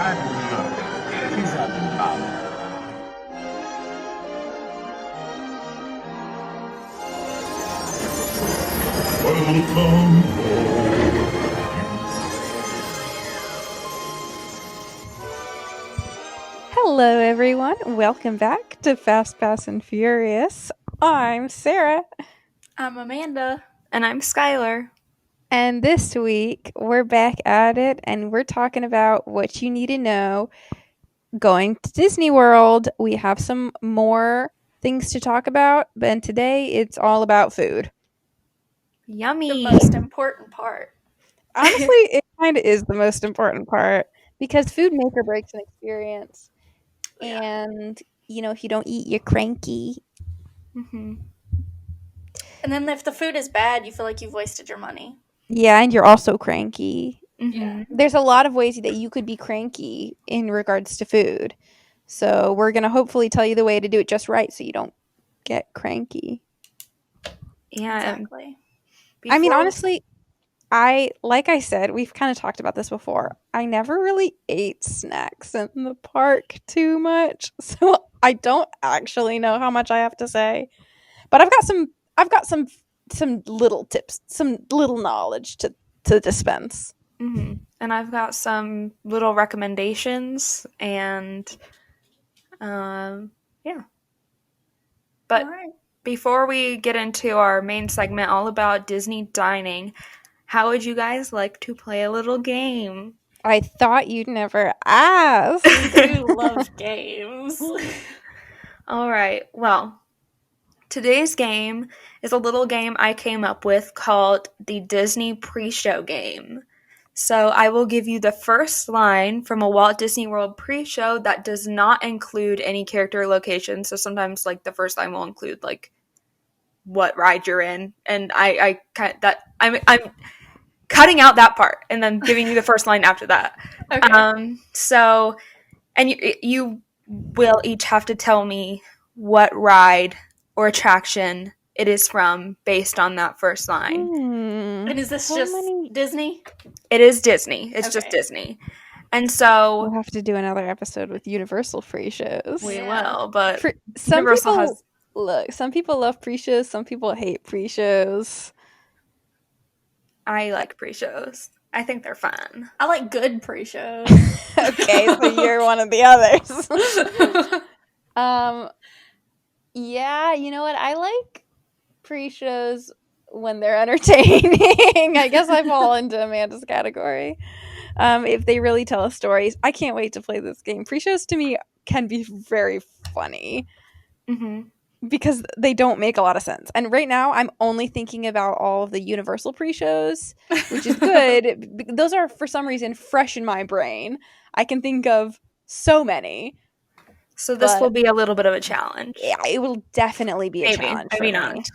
I love it. She's having fun. Welcome. Hello, everyone. Welcome back to Fast, Fast, and Furious. I'm Sarah. I'm Amanda. And I'm Skylar. And this week, we're back at it, and we're talking about what you need to know going to Disney World. We have some more things to talk about, but today it's all about food. Yummy. The most important part. Honestly, it kind of is the most important part because food make or breaks an experience. Yeah. And, if you don't eat, you're cranky. Mm-hmm. And then if the food is bad, you feel like you've wasted your money. Yeah, and you're also cranky. Mm-hmm. Yeah. There's a lot of ways that you could be cranky in regards to food. So we're going to hopefully tell you the way to do it just right so you don't get cranky. Yeah. Exactly. I mean, honestly, like I said, we've kind of talked about this before. I never really ate snacks in the park too much. So I don't actually know how much I have to say. But I've got some little tips, some little knowledge to dispense. Mm-hmm. And I've got some little recommendations and yeah. But before we get into our main segment all about Disney dining, how would you guys like to play a little game? I thought you'd never ask. We do love games. All right. Well, today's game is a little game I came up with called the Disney Pre-Show Game. So I will give you the first line from a Walt Disney World pre-show that does not include any character location. So sometimes, like, the first line will include like what ride you're in, and I'm cutting out that part and then giving you the first line after that. Okay. So, and you will each have to tell me what ride or attraction it is from based on that first line. And is this just Disney? It is Disney. It's just Disney. And so we'll have to do another episode with Universal pre-shows. We will, but some people love pre-shows, some people hate pre-shows. I like pre-shows. I think they're fun. I like good pre-shows. Okay, so you're one of the others. Yeah, you know what? I like pre-shows when they're entertaining. I guess I fall into Amanda's category. If they really tell us stories, I can't wait to play this game. Pre-shows to me can be very funny because they don't make a lot of sense. And right now, I'm only thinking about all of the Universal pre-shows, which is good. Those are, for some reason, fresh in my brain. I can think of so many. So this will be a little bit of a challenge. Yeah, it will definitely be a challenge. Maybe not.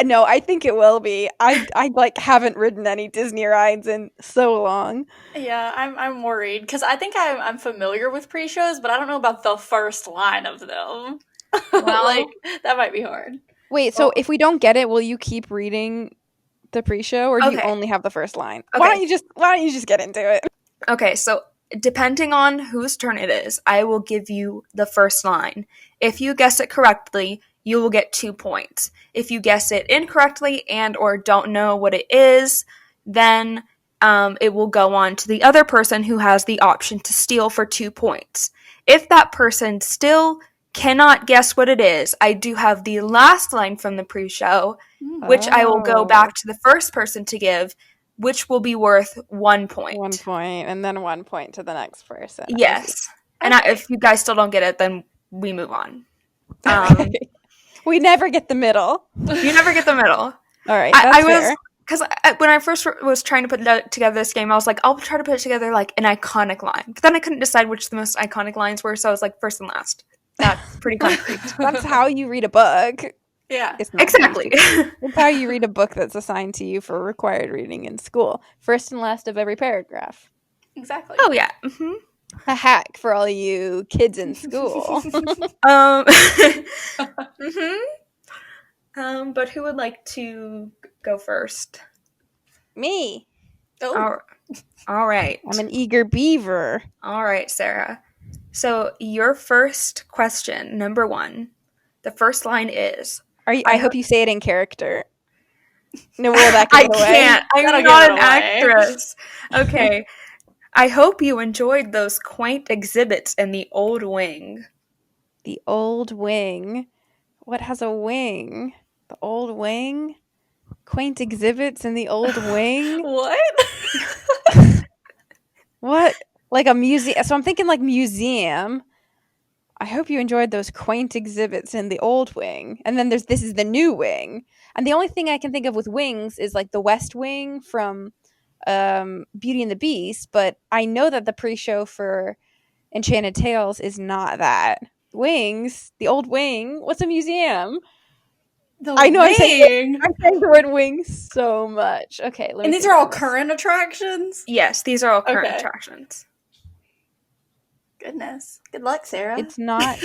No, I think it will be. I like haven't ridden any Disney rides in so long. Yeah, I'm worried because I think I'm familiar with pre-shows, but I don't know about the first line of them. Well, like that might be hard. Wait, so if we don't get it, will you keep reading the pre-show, or do you only have the first line? Okay. Why don't you just get into it? Okay, so depending on whose turn it is, I will give you the first line. If you guess it correctly, you will get 2 points. If you guess it incorrectly and or don't know what it is, then it will go on to the other person who has the option to steal for 2 points. If that person still cannot guess what it is, I do have the last line from the pre-show, which I will go back to the first person to give, which will be worth 1 point. 1 point, and then 1 point to the next person. Yes. And if you guys still don't get it, then we move on. We never get the middle. You never get the middle. All right, that's fair. Because when I first was trying to put together this game, I was like, I'll try to put it together like an iconic line. But then I couldn't decide which the most iconic lines were, so I was like, first and last. That's pretty concrete. That's how you read a book. Yeah. Exactly. It's how you read a book that's assigned to you for required reading in school. First and last of every paragraph. Exactly. Oh, yeah. Mm-hmm. A hack for all you kids in school. But who would like to go first? Me. Oh. All right. I'm an eager beaver. All right, Sarah. So your first question, number 1, the first line is... I hope you say it in character. No, will that I give it away? can't. That'll I'm give not it an away. actress. Okay. I hope you enjoyed those quaint exhibits in the old wing. The old wing. What has a wing? The old wing? Quaint exhibits in the old wing? What? What? Like a museum? So I'm thinking like museum. I hope you enjoyed those quaint exhibits in the old wing. And then this is the new wing. And the only thing I can think of with wings is like the West Wing from Beauty and the Beast. But I know that the pre-show for Enchanted Tales is not that. Wings, the old wing. What's a museum? I know I'm saying the word wing so much. Okay, let me. And these are all current attractions? Yes, these are all current Okay. attractions. Goodness. Good luck, Sarah. It's not.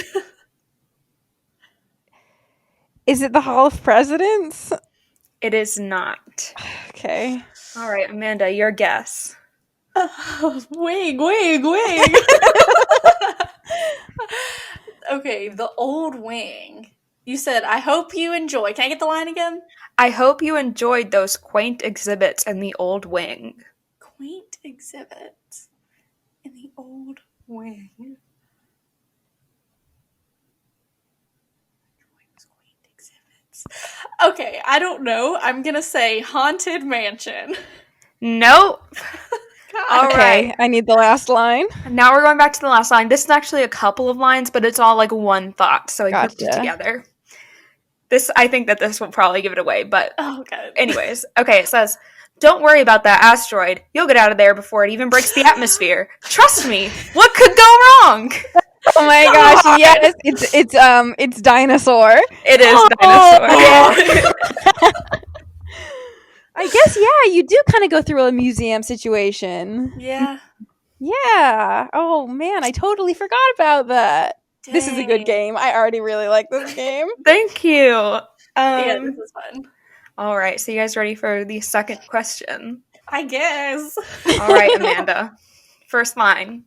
Is it the Hall of Presidents? It is not. Okay. All right, Amanda, your guess. Wing. Okay, the old wing. You said, I hope you enjoy. Can I get the line again? I hope you enjoyed those quaint exhibits in the old wing. Quaint exhibits in the old wing. Quaint exhibits. Okay, I don't know. I'm gonna say Haunted Mansion. Nope. All Okay, right. I need the last line. Now we're going back to the last line. This is actually a couple of lines, but it's all like one thought, so I grouped it Gotcha. together. I think that this will probably give it away, but Okay. anyways. Okay, it says, don't worry about that asteroid. You'll get out of there before it even breaks the atmosphere. Trust me. What could go wrong? Oh my gosh, yes, it's Dinosaur. It is Dinosaur. Yeah. I guess, yeah, you do kind of go through a museum situation. Yeah. Yeah. Oh man, I totally forgot about that. Dang. This is a good game. I already really like this game. Thank you. Yeah, this is fun. All right, so you guys ready for the second question? I guess. All right, Amanda. First line.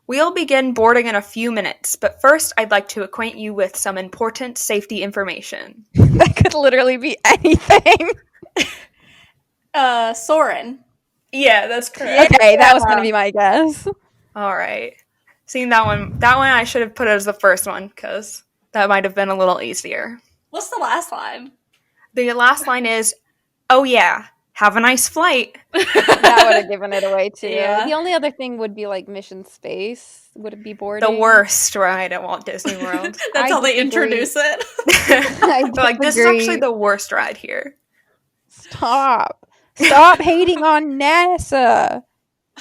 We'll begin boarding in a few minutes, but first I'd like to acquaint you with some important safety information. That could literally be anything. Soren. Yeah, that's correct. Okay, that was gonna be my guess. All right. Seeing that one I should have put as the first one because that might have been a little easier. What's the last line? The last line is, oh yeah, have a nice flight. That would have given it away too. Yeah. The only other thing would be like Mission Space. Would it be boarding? The worst ride at Walt Disney World. That's I how they disagree. introduce it. I They're like, this is disagree. actually the worst ride here. Stop hating on NASA.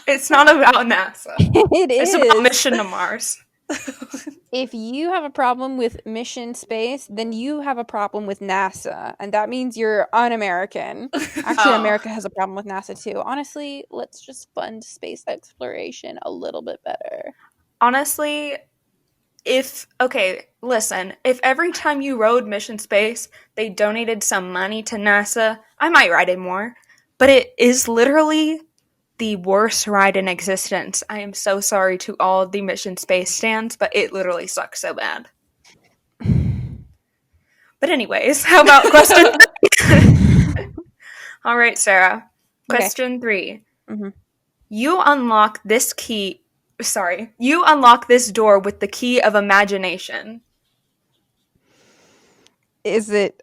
It's not about NASA. It is. It's about Mission to Mars. If you have a problem with Mission Space, then you have a problem with NASA, and that means you're un-American. Actually, Oh. America has a problem with NASA too. Honestly, let's just fund space exploration a little bit better. Honestly, if every time you rode Mission Space, they donated some money to NASA, I might ride it more. But it is literally the worst ride in existence. I am so sorry to all the Mission Space stands, but it literally sucks so bad. But anyways, how about question 3? All right, Sarah. Question 3. Mhm. You unlock this door with the key of imagination. Is it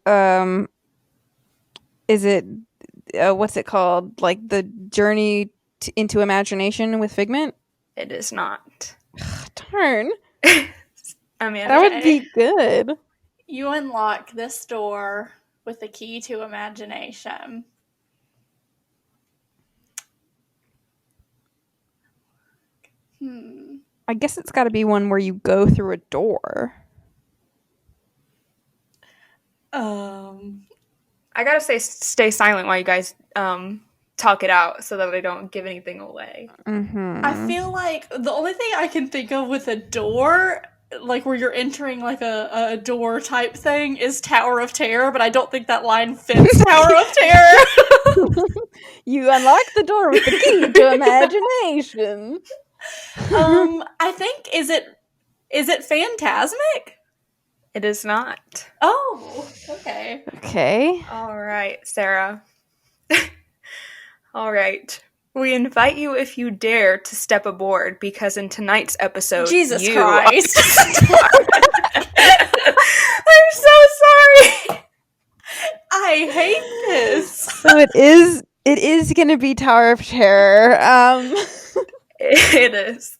what's it called? Like the journey into imagination with Figment? It is not. Darn. Amanda. That would be good. You unlock this door with the key to imagination. I guess it's got to be one where you go through a door. I gotta stay silent while you guys talk it out so that I don't give anything away. Mm-hmm. I feel like the only thing I can think of with a door like where you're entering like a door type thing is Tower of Terror, but I don't think that line fits Tower of Terror. You unlock the door with the key to imagination. I think is it Phantasmic? It is not. Oh, okay. Okay. All right, Sarah. All right. We invite you, if you dare, to step aboard, because in tonight's episode, Jesus Christ. I'm so sorry. I hate this. So it is gonna be Tower of Terror. It is.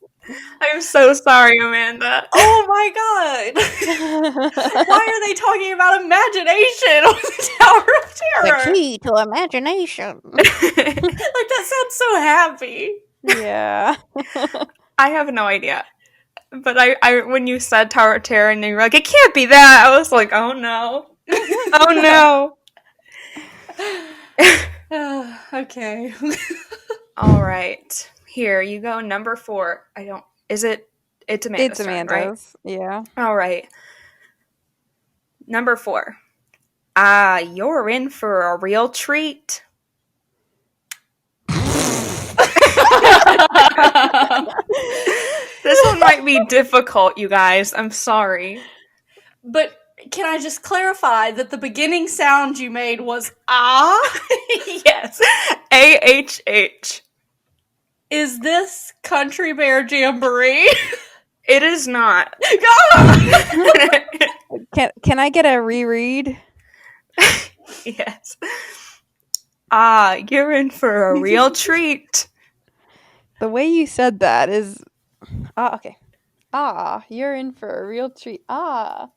I'm so sorry, Amanda. Oh my god. Why are they talking about imagination on the Tower of Terror? The key to imagination. Like, that sounds so happy. Yeah. I have no idea. But I when you said Tower of Terror and you were like, it can't be that, I was like, oh no. Oh no. Okay. All right. Here, you go, number 4. It's Amanda's turn, Amanda's, right? yeah. All right. Number 4. You're in for a real treat. This one might be difficult, you guys. I'm sorry. But can I just clarify that the beginning sound you made was ah? Yes. AHH. Is this Country Bear Jamboree? It is not. Can I get a reread? Yes. You're in for a real treat. The way you said that is... okay. You're in for a real treat. What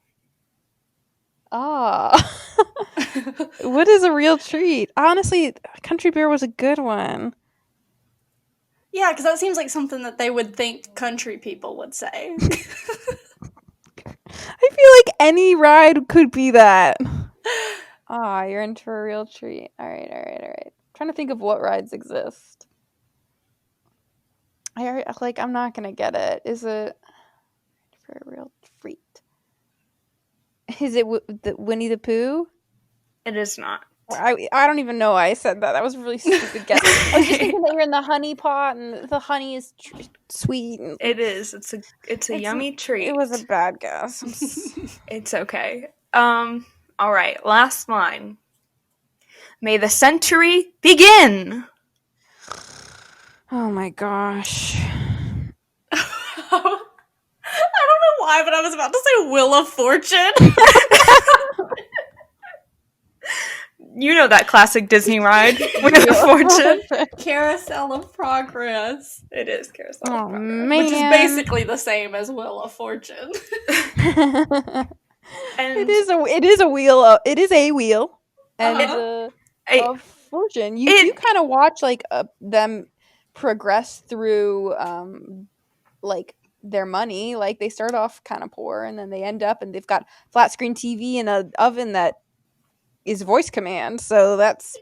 is a real treat? Honestly, Country Bear was a good one. Yeah, because that seems like something that they would think country people would say. I feel like any ride could be that. You're in for a real treat. All right. I'm trying to think of what rides exist. I'm not gonna get it. Is it for a real treat? Is it the Winnie the Pooh? It is not. I don't even know why I said that. That was a really stupid guess. I was just thinking that you're in the honey pot and the honey is sweet. And it is. It's a yummy treat. It was a bad guess. It's okay. All right. Last line. May the century begin. Oh my gosh. I don't know why, but I was about to say Wheel of Fortune. You know that classic Disney ride, Wheel of Fortune. Carousel of Progress. It is Carousel of Progress. Man. Which is basically the same as Wheel of Fortune. And it is a wheel. It is a wheel. And of fortune. You kind of watch like them progress through like their money. Like they start off kind of poor and then they end up and they've got flat screen TV and an oven that is voice command. So that's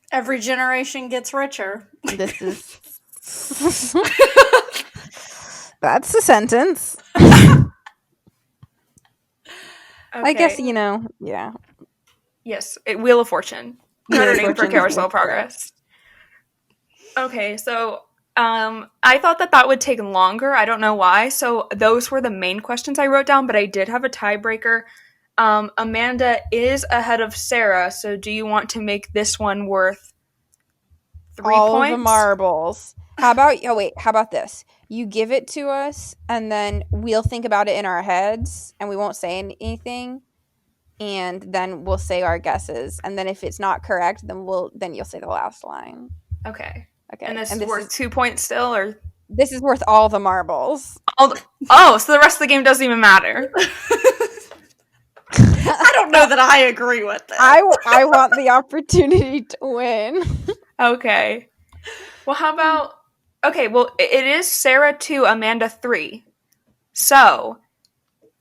every generation gets richer. This is that's the sentence. Okay. I guess yeah. Yes, Wheel of Fortune. Another name for Carousel of Progress. Okay, so I thought that would take longer. I don't know why. So those were the main questions I wrote down, but I did have a tiebreaker. Amanda is ahead of Sarah, so do you want to make this one worth 3 points? All of the marbles. How about this? You give it to us, and then we'll think about it in our heads, and we won't say anything, and then we'll say our guesses, and then if it's not correct, then you'll say the last line. Okay. Okay. And this is worth 2 points still, or this is worth all the marbles. so the rest of the game doesn't even matter. I don't know that I agree with that. I want the opportunity to win. Okay. Well, how about... Okay, well, it is Sarah 2, Amanda 3. So,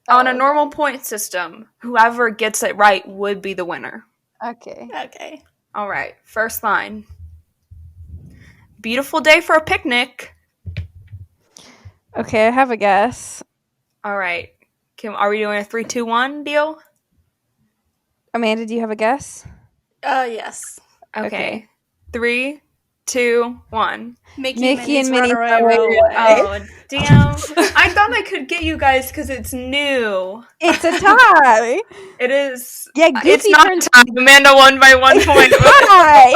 on a normal point system, whoever gets it right would be the winner. Okay. All right, first line. Beautiful day for a picnic. Okay, I have a guess. All right. Are we doing a 3, 2, 1 deal? Amanda, do you have a guess? Yes. Okay. 3, 2, 1. Mickey and Minnie's Minnie's Runaway Runaway. Railway. Oh, damn. I thought I could get you guys because it's new. It's a tie. It is. Yeah, It's Goofy not turns time. Amanda won by 1 point. tie.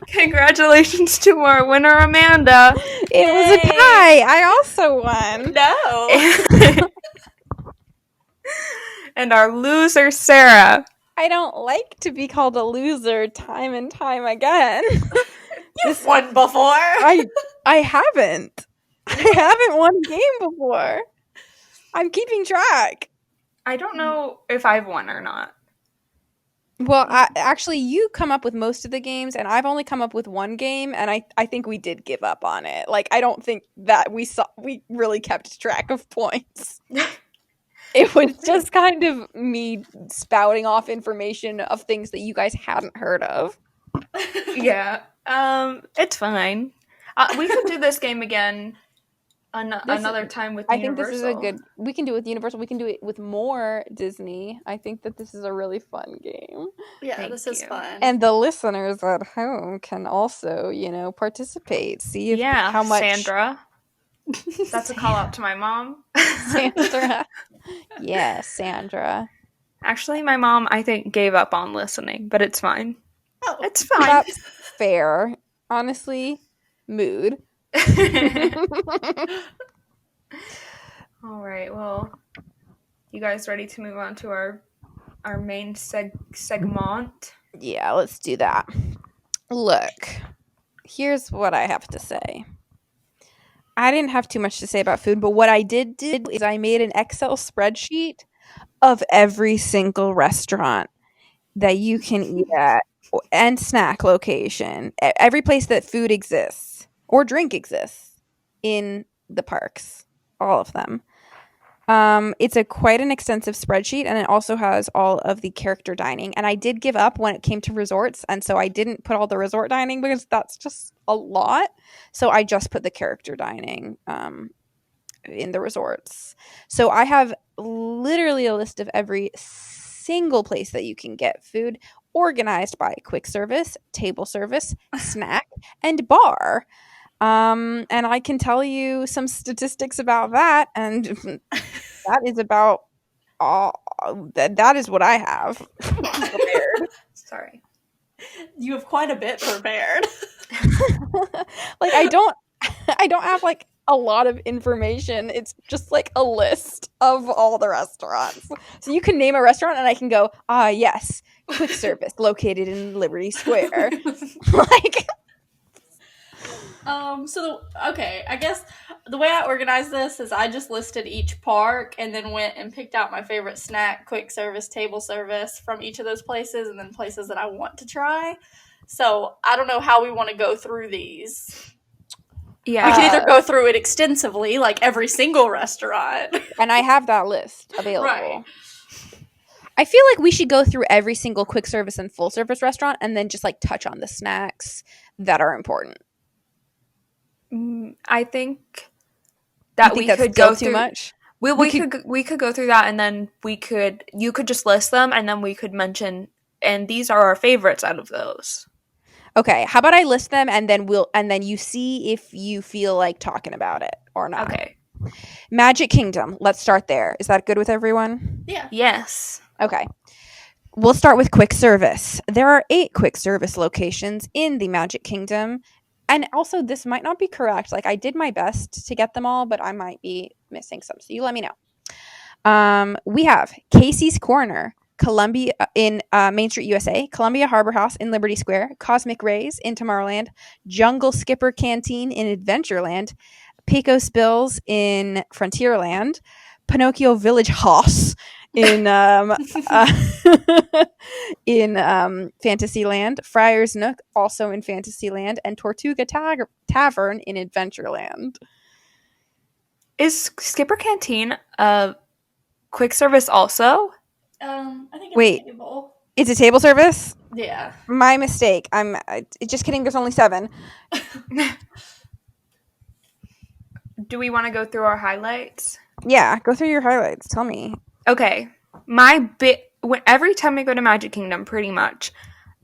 Congratulations to our winner, Amanda. It was a tie. I also won. No. And our loser, Sarah. I don't like to be called a loser time and time again. You've won before. I haven't. I haven't won a game before. I'm keeping track. I don't know if I've won or not. Well, actually, you come up with most of the games, and I've only come up with one game, and I think we did give up on it. Like, I don't think that we really kept track of points. It was just kind of me spouting off information of things that you guys hadn't heard of. Yeah. It's fine. We could do this game again another time with Universal. I think this is a good... We can do it with Universal. We can do it with more Disney. I think that this is a really fun game. Yeah, this is fun. And the listeners at home can also, participate. See how much... Sandra. That's a call out to my mom. Sandra. Yes, Sandra. Actually, my mom, I think, gave up on listening, but it's fine. Oh, it's fine. That's fair. Honestly, mood. All right, well, you guys ready to move on to our main segment? Yeah, let's do that. Look, here's what I have to say. I didn't have too much to say about food, but what I did do is I made an Excel spreadsheet of every single restaurant that you can eat at and snack location. Every place that food exists or drink exists in the parks. All of them. It's quite an extensive spreadsheet, and it also has all of the character dining. And I did give up when it came to resorts, and so I didn't put all the resort dining because that's just a lot. So I just put the character dining in the resorts. So I have literally a list of every single place that you can get food, organized by quick service, table service, snack, and bar. And I can tell you some statistics about that, and that is about all. That is what I have prepared. Sorry, you have quite a bit prepared. Like I don't have like a lot of information. It's just like a list of all the restaurants. So you can name a restaurant, and I can go, yes, quick service located in Liberty Square, like. I guess the way I organized this is I just listed each park and then went and picked out my favorite snack, quick service, table service from each of those places, and then places that I want to try. So I don't know how we want to go through these. Yeah. We can either go through it extensively, like every single restaurant. And I have that list available. Right. I feel like we should go through every single quick service and full service restaurant and then just like touch on the snacks that are important. I think that we could go through too much. We could go through that, and then you could just list them, and then we could mention, and these are our favorites out of those. Okay, how about I list them, and then you see if you feel like talking about it or not. Okay. Magic Kingdom. Let's start there. Is that good with everyone? Yeah. Yes. Okay. We'll start with quick service. There are 8 quick service locations in the Magic Kingdom. And also, this might not be correct. Like, I did my best to get them all, but I might be missing some. So you let me know. We have Casey's Corner, Columbia in Main Street, USA, Columbia Harbor House in Liberty Square, Cosmic Rays in Tomorrowland, Jungle Skipper Canteen in Adventureland, Pecos Bills in Frontierland, Pinocchio Village House in Fantasyland, Friar's Nook also in Fantasyland, and Tortuga Tavern in Adventureland. Is Skipper Canteen quick service also? I think it's Wait. table. It's a table service? Yeah. My mistake. I'm just kidding. There's only 7. Do we want to go through our highlights? Yeah, go through your highlights. Tell me. Okay, every time I go to Magic Kingdom, pretty much,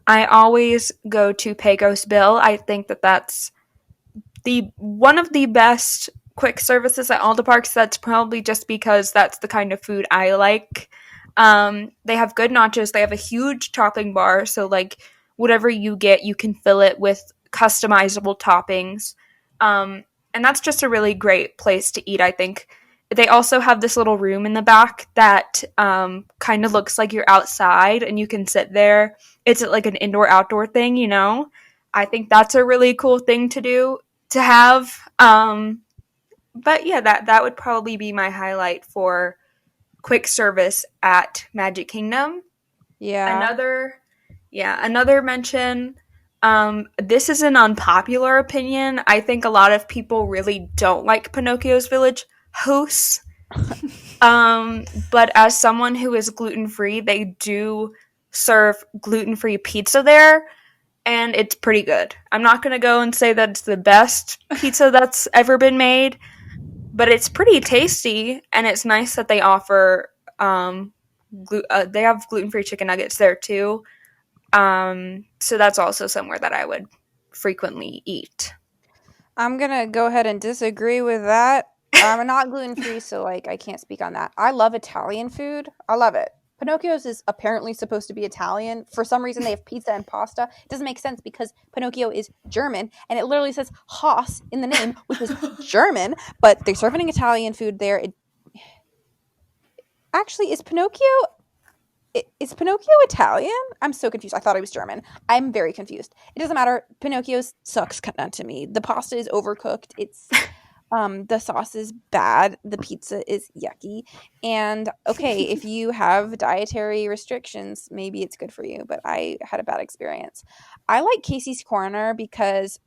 I always go to Pecos Bill. I think that that's the one of the best quick services at all the parks. That's probably just because that's the kind of food I like. They have good nachos. They have a huge topping bar, so like whatever you get, you can fill it with customizable toppings. And that's just a really great place to eat, I think. They also have this little room in the back that kind of looks like you're outside and you can sit there. It's like an indoor outdoor thing, you know? I think that's a really cool thing to do to have. But yeah, that would probably be my highlight for quick service at Magic Kingdom. Yeah. Another mention. This is an unpopular opinion. I think a lot of people really don't like Pinocchio's Village hosts. But as someone who is gluten free, they do serve gluten free pizza there, and it's pretty good. I'm not gonna go and say that it's the best pizza that's ever been made, but it's pretty tasty, and it's nice that they offer they have gluten-free chicken nuggets there too. So that's also somewhere that I would frequently eat. I'm gonna go ahead and disagree with that. I'm not gluten free, so like I can't speak on that. I love Italian food. I love it. Pinocchio's is apparently supposed to be Italian. For some reason, they have pizza and pasta. It doesn't make sense because Pinocchio is German, and it literally says Haas in the name, which is German. But they're serving Italian food there. Actually, is Pinocchio Italian? I'm so confused. I thought it was German. I'm very confused. It doesn't matter. Pinocchio sucks to me. The pasta is overcooked. It's the sauce is bad. The pizza is yucky. And okay, if you have dietary restrictions, maybe it's good for you, but I had a bad experience. I like Casey's Corner because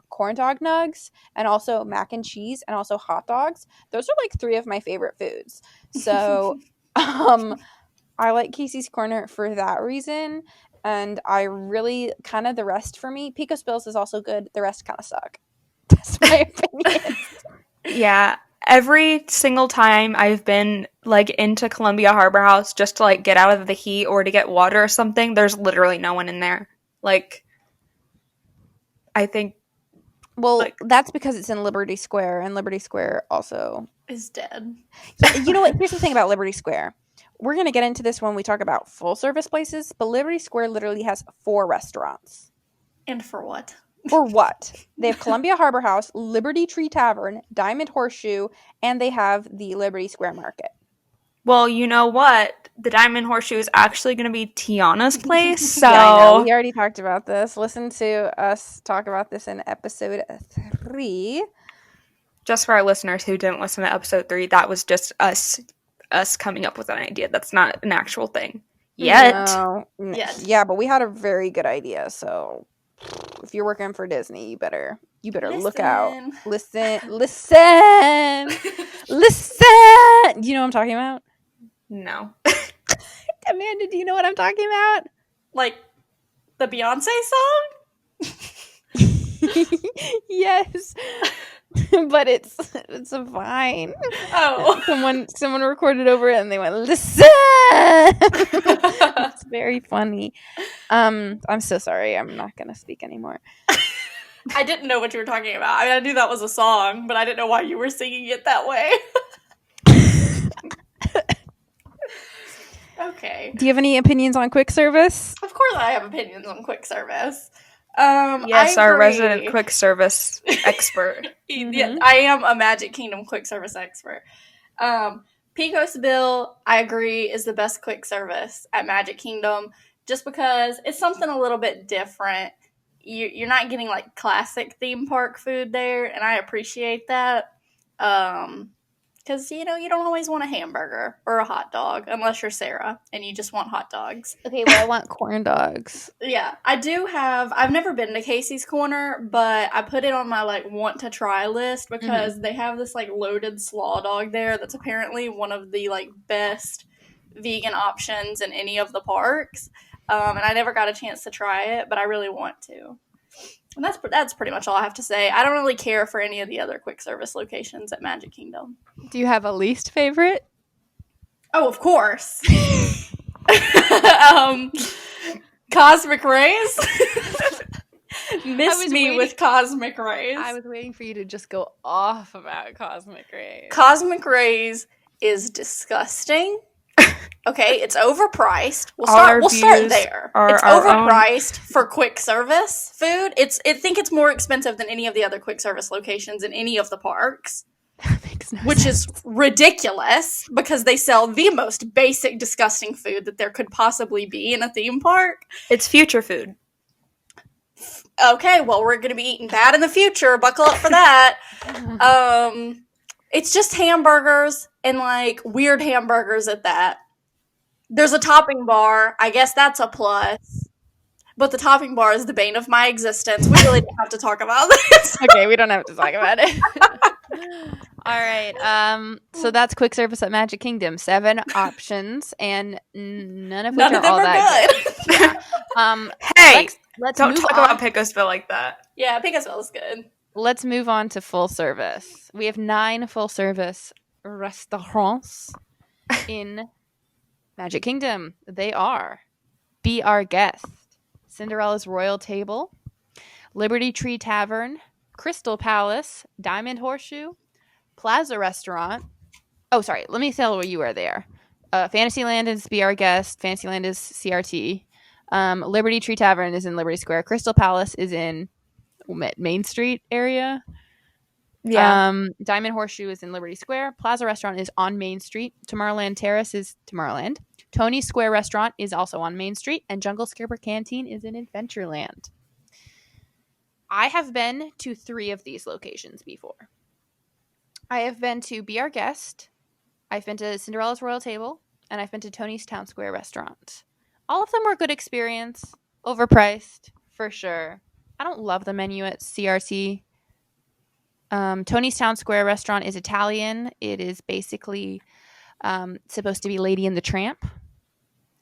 corn dog nugs and also mac and cheese and also hot dogs. Those are like three of my favorite foods. So I like Casey's Corner for that reason. And I really kind of the rest for me. Pecos Bills is also good. The rest kind of suck. That's my opinion. Yeah, every single time I've been like into Columbia Harbor House just to like get out of the heat or to get water or something, there's literally no one in there. Like, I think. Well, that's because it's in Liberty Square, and Liberty Square also is dead. You know what? Here's the thing about Liberty Square. We're going to get into this when we talk about full service places, but Liberty Square literally has 4 restaurants. And for what? For what? They have Columbia Harbor House, Liberty Tree Tavern, Diamond Horseshoe, and they have the Liberty Square Market. Well, you know what? The Diamond Horseshoe is actually going to be Tiana's place, so... Yeah, I know. We already talked about this. Listen to us talk about this in episode 3. Just for our listeners who didn't listen to episode 3, that was just us coming up with an idea. That's not an actual thing. Yet. No. Yet. Yeah, but we had a very good idea, so if you're working for Disney, you better look out. Listen. Listen. Do you know what I'm talking about? No. Amanda, do you know what I'm talking about? Like the Beyonce song? Yes. But it's a Vine. Oh. Someone recorded over it and they went, listen. It's very funny. I'm so sorry. I'm not gonna speak anymore. I didn't know what you were talking about. I mean, I knew that was a song, but I didn't know why you were singing it that way. Okay. Do you have any opinions on quick service? Of course I have opinions on quick service. Yes, our resident quick service expert. Yeah, I am a Magic Kingdom quick service expert. Pecos Bill, I agree, is the best quick service at Magic Kingdom just because it's something a little bit different. You're not getting like classic theme park food there, and I appreciate that. Because, you know, you don't always want a hamburger or a hot dog unless you're Sarah and you just want hot dogs. Okay, well, I want corn dogs. Yeah, I've never been to Casey's Corner, but I put it on my, like, want to try list because they have this, like, loaded slaw dog there that's apparently one of the, like, best vegan options in any of the parks. And I never got a chance to try it, but I really want to. And that's pretty much all I have to say. I don't really care for any of the other quick service locations at Magic Kingdom. Do you have a least favorite? Oh, of course. Cosmic Rays. Miss me with Cosmic Rays. I was waiting for you to just go off about Cosmic Rays. Cosmic Rays is disgusting. Okay, it's overpriced. We'll start there. It's overpriced for quick service food. I think it's more expensive than any of the other quick service locations in any of the parks. That makes no which sense. is ridiculous because they sell the most basic, disgusting food that there could possibly be in a theme park. It's future food. Okay, well, we're going to be eating that in the future. Buckle up for that. It's just hamburgers and, like, weird hamburgers at that. There's a topping bar. I guess that's a plus. But the topping bar is the bane of my existence. We really don't have to talk about this. Okay, we don't have to talk about it. All right. So that's quick service at Magic Kingdom. 7 options, and none of which are all that good. Yeah. Hey, let's don't move talk on. about Picosville like that. Yeah, Picosville is good. Let's move on to full service. We have 9 full service restaurants in Magic Kingdom. They are Be Our Guest, Cinderella's Royal Table, Liberty Tree Tavern, Crystal Palace, Diamond Horseshoe, Plaza Restaurant. Oh, sorry. Let me tell where you are there. Fantasyland is Be Our Guest. Fantasyland is CRT. Liberty Tree Tavern is in Liberty Square. Crystal Palace is in Main Street area. Yeah. Diamond Horseshoe is in Liberty Square. Plaza Restaurant is on Main Street. Tomorrowland Terrace is Tomorrowland. Tony Square Restaurant is also on Main Street. And Jungle Skipper Canteen is in Adventureland. I have been to 3 of these locations before. I have been to Be Our Guest. I've been to Cinderella's Royal Table. And I've been to Tony's Town Square Restaurant. All of them were good experience. Overpriced, for sure. I don't love the menu at CRT. Tony's Town Square Restaurant is Italian. It is basically supposed to be Lady and the Tramp.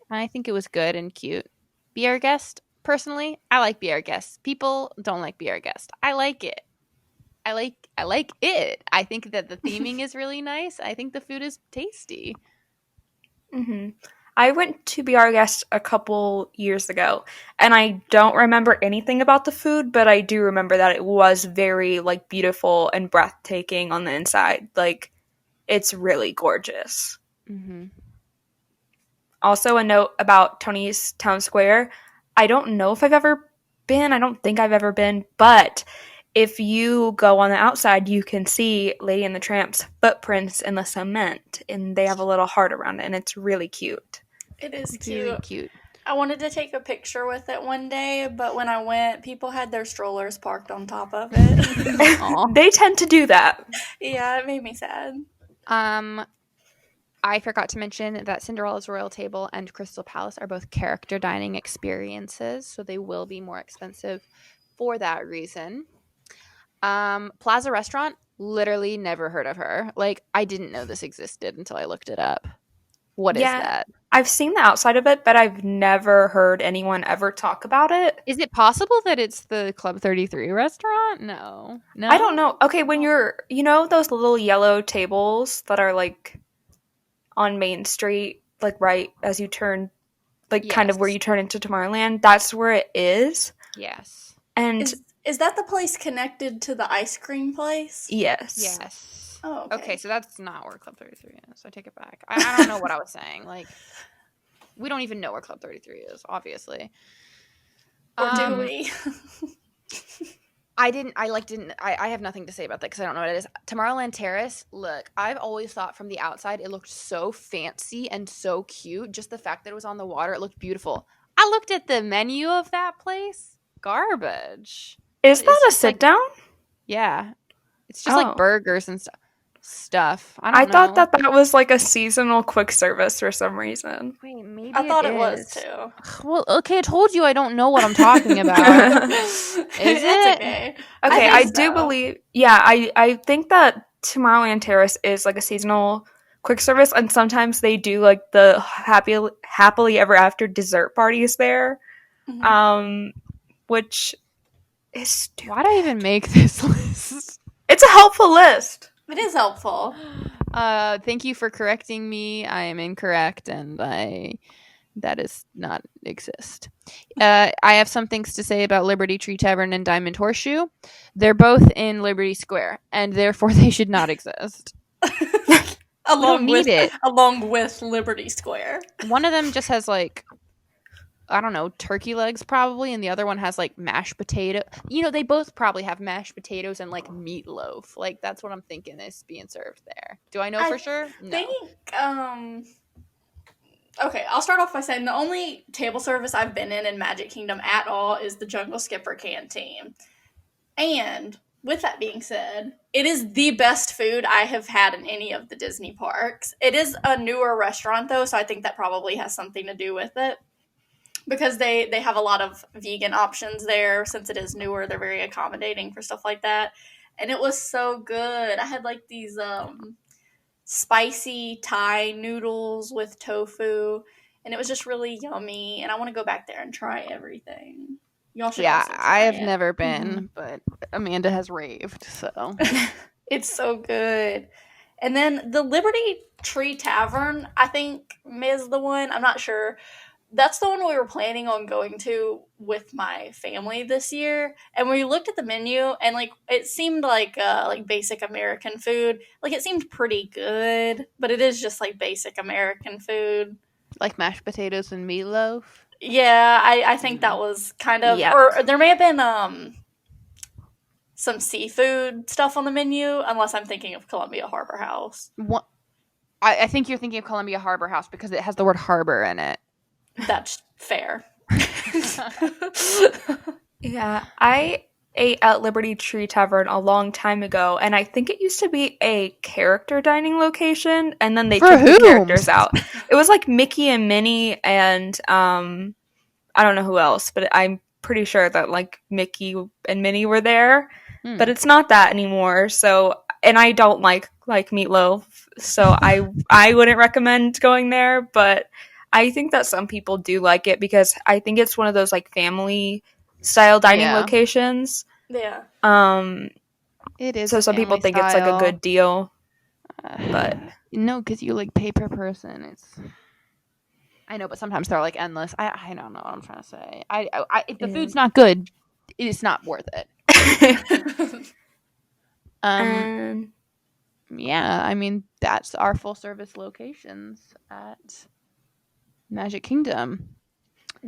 And I think it was good and cute. Be Our Guest, personally, I like Be Our Guest. People don't like Be Our Guest. I like it. I like it. I think that the theming is really nice. I think the food is tasty. Mm-hmm. I went to Be Our Guest a couple years ago, and I don't remember anything about the food, but I do remember that it was very, like, beautiful and breathtaking on the inside. Like, it's really gorgeous. Mm-hmm. Also, a note about Tony's Town Square. I don't know if I've ever been. I don't think I've ever been, but if you go on the outside, you can see Lady and the Tramp's footprints in the cement, and they have a little heart around it, and it's really cute. It is It's cute. really cute. I wanted to take a picture with it one day, but when I went, people had their strollers parked on top of it. Aw. They tend to do that. Yeah, it made me sad. I forgot to mention that Cinderella's Royal Table and Crystal Palace are both character dining experiences, so they will be more expensive for that reason. Plaza Restaurant, literally never heard of her. Like, I didn't know this existed until I looked it up. What is that? I've seen the outside of it, but I've never heard anyone ever talk about it. Is it possible that it's the Club 33 restaurant? No. I don't know. Okay, when you're, those little yellow tables that are, like, on Main Street, like, right as you turn, like, kind of where you turn into Tomorrowland, that's where it is. Yes. And Is that the place connected to the ice cream place? yes. Yes. Oh, okay. So that's not where Club 33 is. I take it back. I don't know what I was saying. Like, we don't even know where Club 33 is, obviously. Or do we? I have nothing to say about that because I don't know what it is. Tomorrowland Terrace, look, I've always thought from the outside it looked so fancy and so cute. Just the fact that it was on the water, it looked beautiful. I looked at the menu of that place. Garbage. Is that a sit down? Yeah. It's just like burgers and stuff. I don't know. thought that was like a seasonal quick service for some reason. Wait, maybe I thought it is. was too. Well, okay, I told you I don't know what I'm talking about. Is it? Okay. Okay, I think do so. believe. Yeah, I think that Tomorrowland Terrace is like a seasonal quick service, and sometimes they do like the happily ever after dessert parties there, Mhm. which It's stupid. Why'd I even make this list? It's a helpful list. It is helpful. Thank you for correcting me. I am incorrect, and that does not exist. I have some things to say about Liberty Tree Tavern and Diamond Horseshoe. They're both in Liberty Square, and therefore they should not exist. along need it. Along with Liberty Square. One of them just has like, I don't know, turkey legs probably, and the other one has like mashed potato. They both probably have mashed potatoes and like meatloaf. Like that's what I'm thinking is being served there. Do I know for sure? No. Think okay, I'll start off by saying the only table service I've been in Magic Kingdom at all is the Jungle Skipper Canteen. And with that being said, it is the best food I have had in any of the Disney parks. It is a newer restaurant though, so I think that probably has something to do with it. Because they have a lot of vegan options there. Since it is newer, they're very accommodating for stuff like that. And it was so good. I had like these spicy Thai noodles with tofu, and it was just really yummy. And I want to go back there and try everything. Y'all should. Yeah, also try I have it. never been, but Amanda has raved, so It's so good. And then the Liberty Tree Tavern, I think, is the one. I'm not sure. That's the one we were planning on going to with my family this year. And we looked at the menu, and like it seemed like basic American food. Like it seemed pretty good, but it is just like basic American food. like mashed potatoes and meatloaf. Yeah, I think that was kind of, Yeah. or there may have been some seafood stuff on the menu, unless I'm thinking of Columbia Harbor House. What? I think you're thinking of Columbia Harbor House because it has the word harbor in it. That's fair. Yeah, I ate at Liberty Tree Tavern a long time ago, and I think it used to be a character dining location, and then they For took the whom? characters out. It was like Mickey and Minnie, and I don't know who else, but I'm pretty sure that like Mickey and Minnie were there, but it's not that anymore. So, and I don't like meatloaf, so I wouldn't recommend going there, but I think that some people do like it because I think it's one of those like family style dining locations. Yeah. It is. So some people think it's like a good deal, but no, because you like pay per person. I know, but sometimes they're like endless. I don't know what I'm trying to say. If the food's not good, it's not worth it. Yeah, I mean that's our full service locations at Magic Kingdom.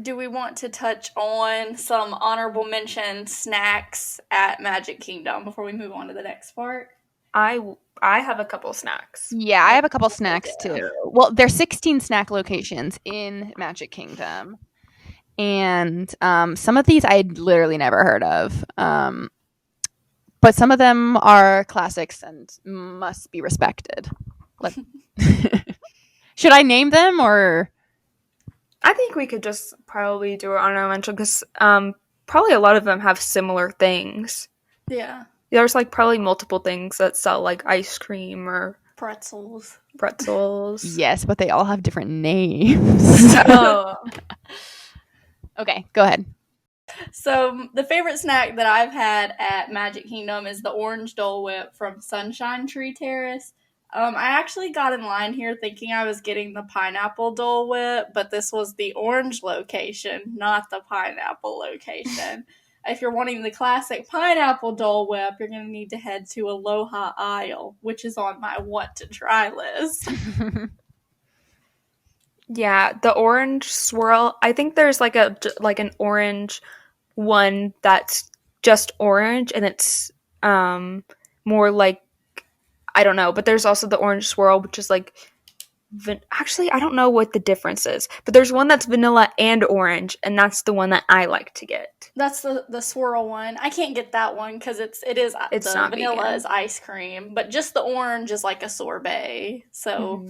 Do we want to touch on some honorable mention snacks at Magic Kingdom before we move on to the next part? I have a couple snacks. Yeah, I have a couple snacks too. Well, there's 16 snack locations in Magic Kingdom, and some of these I'd literally never heard of. But some of them are classics and must be respected. Should I name them or? I think we could just probably do our honorable mention because probably a lot of them have similar things. Yeah. There's like probably multiple things that sell like ice cream or Pretzels. Yes, but they all have different names. Oh. Okay, go ahead. So the favorite snack that I've had at Magic Kingdom is the orange Dole Whip from Sunshine Tree Terrace. I actually got in line here thinking I was getting the pineapple Dole Whip, but this was the orange location, not the pineapple location. If you're wanting the classic pineapple Dole Whip, you're going to need to head to Aloha Isle, which is on my want to try list. Yeah, the orange swirl. I think there's like an orange one that's just orange, and it's more like, I don't know. But there's also the orange swirl, which is like actually I don't know what the difference is. But there's one that's vanilla and orange, and that's the one that I like to get. That's the swirl one. I can't get that one because it's the not vanilla vegan. is ice cream, but just the orange is like a sorbet. So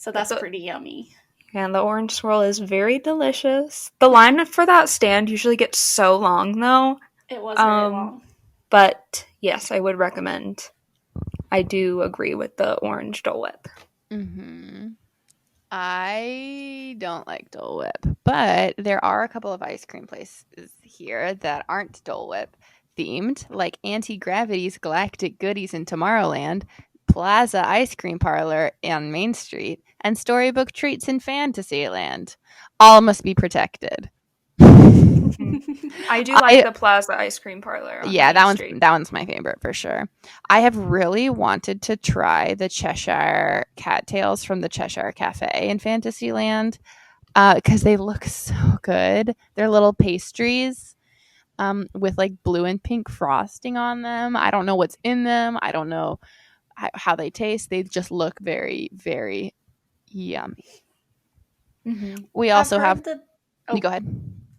that's pretty yummy. And the orange swirl is very delicious. The line for that stand usually gets so long, though. It was very long. But yes, I would recommend. I do agree with the orange Dole Whip. I don't like Dole Whip, but there are a couple of ice cream places here that aren't Dole Whip. themed, like Anti-Gravity's Galactic Goodies in Tomorrowland, Plaza Ice Cream Parlor on Main Street, and Storybook Treats in Fantasyland. All must be protected. I do like the Plaza Ice Cream Parlor on Yeah, Main Street. that one's my favorite for sure. I have really wanted to try the Cheshire cattails from the Cheshire Cafe in Fantasyland because they look so good. They're little pastries with like blue and pink frosting on them. I don't know what's in them. I don't know how they taste. They just look very, very yummy. We also have. You go ahead.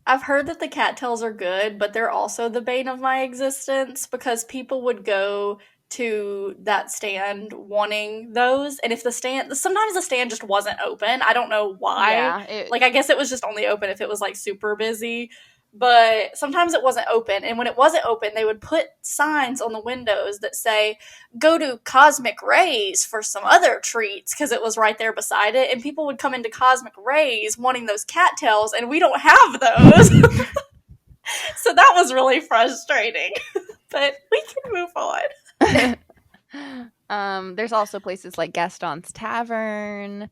I've heard that the cattails are good, but they're also the bane of my existence because people would go to that stand wanting those, and if sometimes the stand just wasn't open. I don't know why. Yeah, I guess it was just only open if it was like super busy. But sometimes it wasn't open, and when it wasn't open, they would put signs on the windows that say, go to Cosmic Rays for some other treats, because it was right there beside it, and people would come into Cosmic Rays wanting those cattails, and we don't have those. So that was really frustrating. But we can move on. There's also places like Gaston's Tavern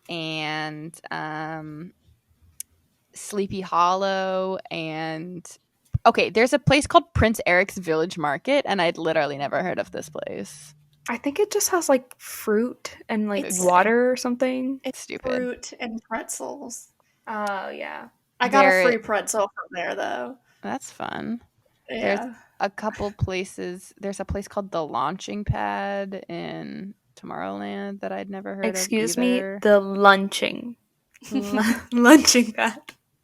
and Sleepy Hollow, and there's a place called Prince Eric's Village Market, and I'd literally never heard of this place. I think it just has like fruit and like water or something. It's stupid. Fruit and pretzels. Oh yeah. I got a free pretzel from there though. That's fun. Yeah. There's a couple places. There's a place called the Launching Pad in Tomorrowland that I'd never heard of. Excuse me, the lunching pad.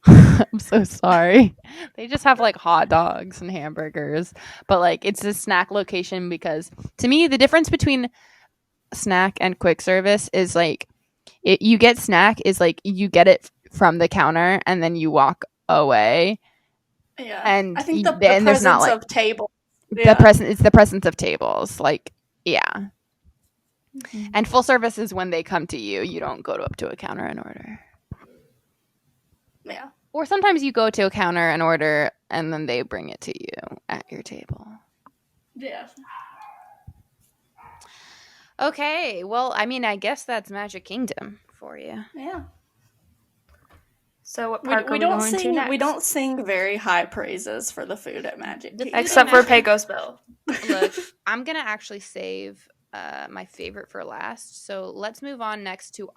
I'm so sorry. They just have like hot dogs and hamburgers, but like it's a snack location because to me the difference between snack and quick service is like you get snack is like you get it from the counter and then you walk away. Yeah, and I think the presence not, like, of tables. Yeah. It's the presence of tables. Like, yeah. Mm-hmm. And full service is when they come to you. You don't go up to a counter and order. Yeah. Or sometimes you go to a counter and order, and then they bring it to you at your table. Yeah. Okay. Well, I mean, I guess that's Magic Kingdom for you. Yeah. So what park are we going to next? We don't sing very high praises for the food at Magic Kingdom. Except for Pecos Bill. Look, I'm going to actually save my favorite for last. So let's move on next to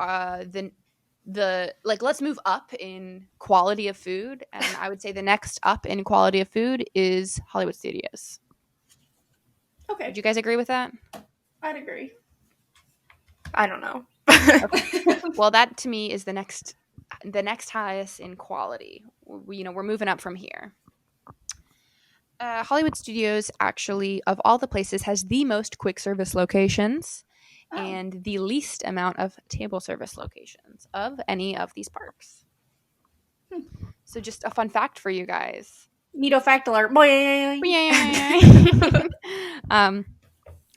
let's move up in quality of food. And I would say the next up in quality of food is Hollywood Studios. Okay. Would you guys agree with that? I'd agree. I don't know. Okay. Well, that to me is the next highest in quality. We're moving up from here. Hollywood Studios actually, of all the places, has the most quick service locations and the least amount of table service locations of any of these parks. So just a fun fact for you guys. Neato fact alert. I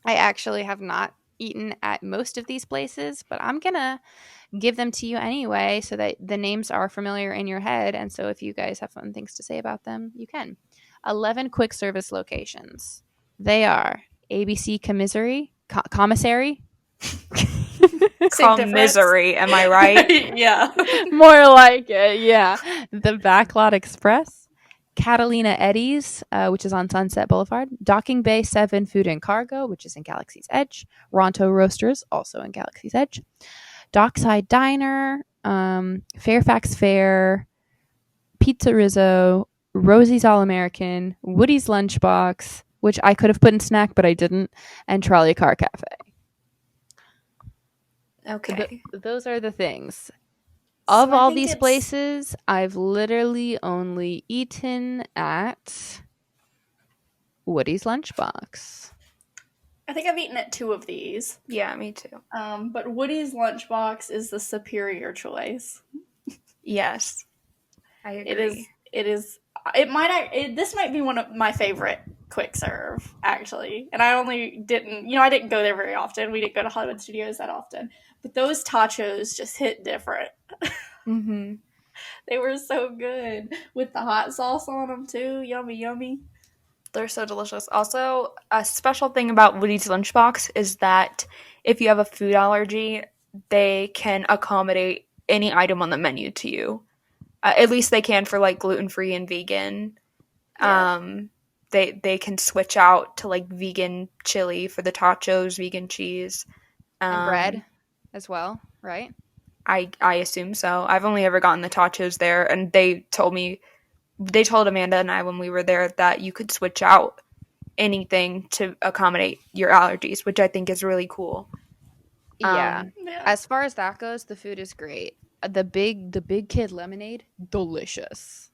actually have not eaten at most of these places, but I'm gonna give them to you anyway so that the names are familiar in your head, and so if you guys have fun things to say about them, you can. 11 quick service locations. They are ABC Commissary. Commissary, am I right? Yeah. More like it, yeah. The Backlot Express, Catalina Eddie's, which is on Sunset Boulevard, Docking Bay 7 Food and Cargo, which is in Galaxy's Edge, Ronto Roasters, also in Galaxy's Edge, Dockside Diner, Fairfax Fair, Pizza Rizzo, Rosie's All-American, Woody's Lunchbox, which I could have put in snack, but I didn't, and Trolley Car Cafe. Okay. Those are the things. Of all these places, I've literally only eaten at Woody's Lunchbox. I think I've eaten at 2 of these. Yeah, me too. But Woody's Lunchbox is the superior choice. Yes. I agree. This might be one of my favorite quick serve, actually. And I didn't go there very often. We didn't go to Hollywood Studios that often. But those tachos just hit different. Mm-hmm. They were so good. With the hot sauce on them, too. Yummy, yummy. They're so delicious. Also, a special thing about Woody's Lunchbox is that if you have a food allergy, they can accommodate any item on the menu to you. At least they can for like gluten-free and vegan. Yeah. They can switch out to like vegan chili for the tachos, vegan cheese. And bread as well, right? I assume so. I've only ever gotten the tachos there, and they told Amanda and I when we were there that you could switch out anything to accommodate your allergies, which I think is really cool. Yeah. Yeah. As far as that goes, the food is great. The big kid lemonade, delicious.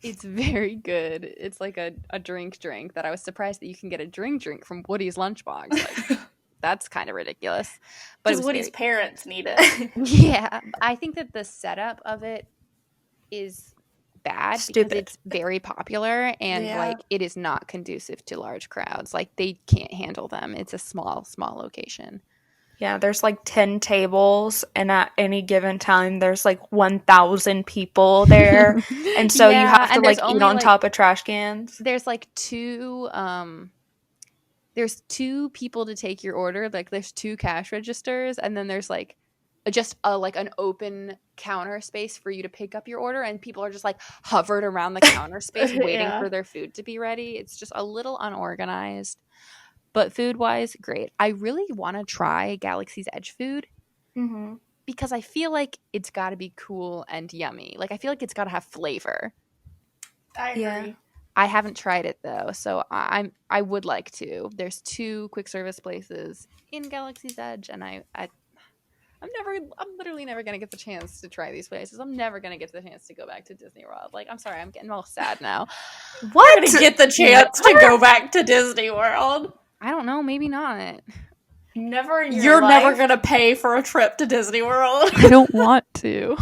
It's very good. It's like a drink that I was surprised that you can get a drink from Woody's Lunchbox. Like, that's kind of ridiculous. But it Because was Woody's very, parents need it. yeah. I think that the setup of it is bad Stupid. because it's very popular and Yeah. like it is not conducive to large crowds. Like they can't handle them. It's a small location. Yeah, there's like 10 tables, and at any given time, there's like 1,000 people there. And so you Yeah, have to and like there's eat only, on like- top of trash cans. There's like there's two people to take your order. Like there's two cash registers, and then there's like just like an open counter space for you to pick up your order, and people are just like hovered around the counter space waiting Yeah. for their food to be ready. It's just a little unorganized. But food-wise, great. I really want to try Galaxy's Edge food Mm-hmm. because I feel like it's got to be cool and yummy. Like I feel like it's got to have flavor. I agree. Yeah. I haven't tried it though, so I would like to. There's two quick service places in Galaxy's Edge, and I'm literally never gonna get the chance to try these places. I'm never gonna get the chance to go back to Disney World. Like, I'm sorry, I'm getting all sad now. What? To get the chance to go back to Disney World. I don't know, maybe not. Never in your You're life. never going to pay for a trip to Disney World. I don't want to.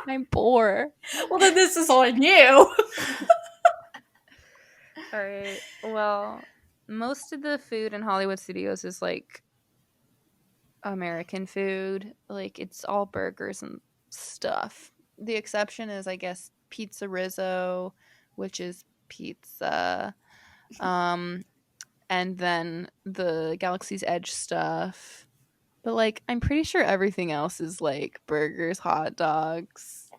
I'm poor. Well, then this is on you. All right. Well, most of the food in Hollywood Studios is like American food. Like it's all burgers and stuff. The exception is, I guess, Pizza Rizzo, which is pizza. And then the Galaxy's Edge stuff. But like I'm pretty sure everything else is like burgers, hot dogs,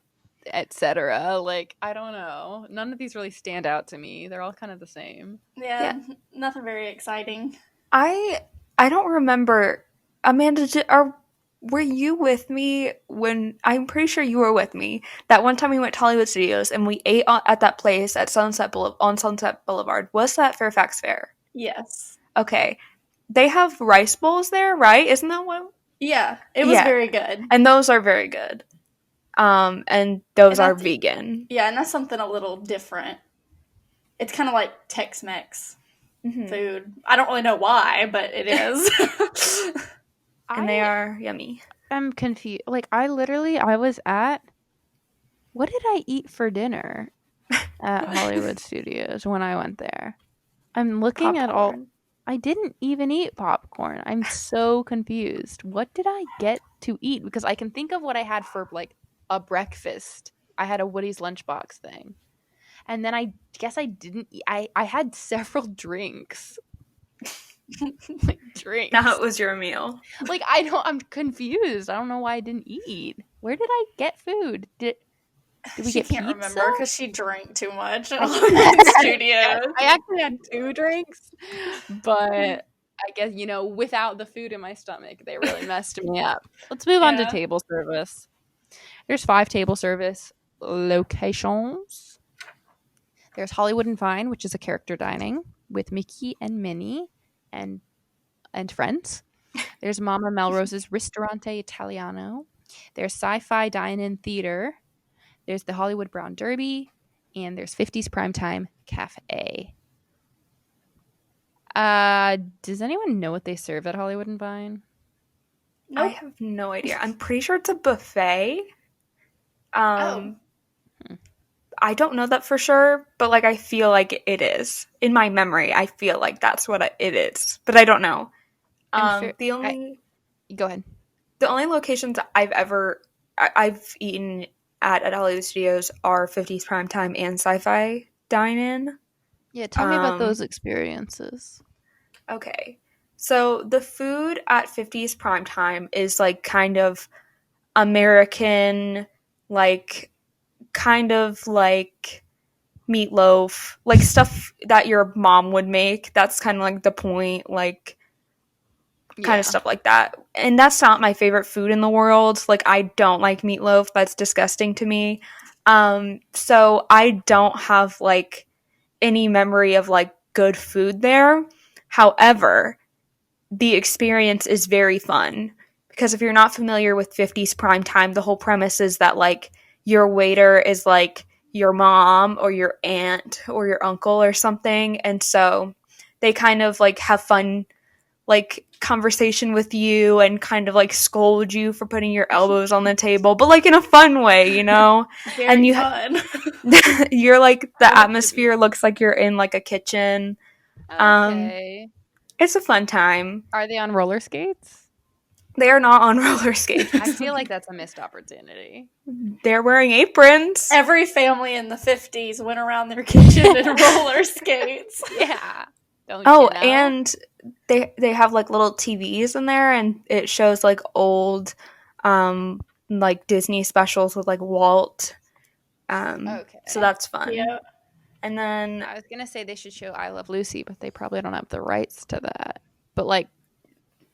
etc. Like I don't know. None of these really stand out to me. They're all kind of the same. Yeah, nothing very exciting. I don't remember. Amanda, were you with me when? I'm pretty sure you were with me. That one time we went to Hollywood Studios and we ate at that place at Sunset Boulevard. Was that Fairfax Fair? Yes. Okay. They have rice bowls there, right? Isn't that one? Yeah, it was Yeah. very good. And those are very good. And those And are that's- vegan. Yeah, and that's something a little different. It's kind of like Tex-Mex food. I don't really know why, but it is. And they are yummy. I'm confused. Like I was at. What did I eat for dinner at Hollywood Studios when I went there? I'm looking at all. Popcorn. I didn't even eat popcorn. I'm so confused. What did I get to eat? Because I can think of what I had for like a breakfast. I had a Woody's Lunchbox thing. And then I guess I didn't eat. I had several drinks. Like drinks. Now it was your meal. Like I'm confused. I don't know why I didn't eat. Where did I get food? Did we She get can't pizza? remember because she drank too much in the studio. I actually had 2 drinks, but I guess, without the food in my stomach, they really messed me up. Let's move on to Yeah. table service. There's 5 table service locations. There's Hollywood and Vine, which is a character dining with Mickey and Minnie and friends. There's Mama Melrose's Ristorante Italiano. There's Sci-Fi Dine-In Theater. There's the Hollywood Brown Derby, and there's 50s Primetime Cafe. Does anyone know what they serve at Hollywood and Vine? Nope. I have no idea. I'm pretty sure it's a buffet. I don't know that for sure, but like I feel like it is. In my memory, I feel like that's what it is, but I don't know. Go ahead. The only locations I've eaten at Hollywood Studios are 50s Primetime and Sci-Fi Dine-In. Yeah, tell me about Um, those experiences. Okay. So the food at 50's prime time is like kind of American, like kind of like meatloaf, like stuff that your mom would make. That's kind of like the point, like kind of Yeah. stuff like that. And that's not my favorite food in the world. Like I don't like meatloaf. That's disgusting to me. So I don't have like any memory of like good food there. However, the experience is very fun because if you're not familiar with 50's prime time, the whole premise is that like your waiter is like your mom or your aunt or your uncle or something, and so they kind of like have fun like conversation with you and kind of like scold you for putting your elbows on the table, but like in a fun way, you know. And Very fun. you're like I the like to do atmosphere looks like you're in like a kitchen. um Okay. it's a fun time. Are they on roller skates? They are not on roller skates. I feel like that's a missed opportunity. They're wearing aprons. Every family in the 50s went around their kitchen in roller skates. Yeah. Don't Oh, you know? and they have like little TVs in there, and it shows like old, like Disney specials with like Walt. Okay. So that's fun. Yeah. And then I was gonna say they should show I Love Lucy, but they probably don't have the rights to that. But like,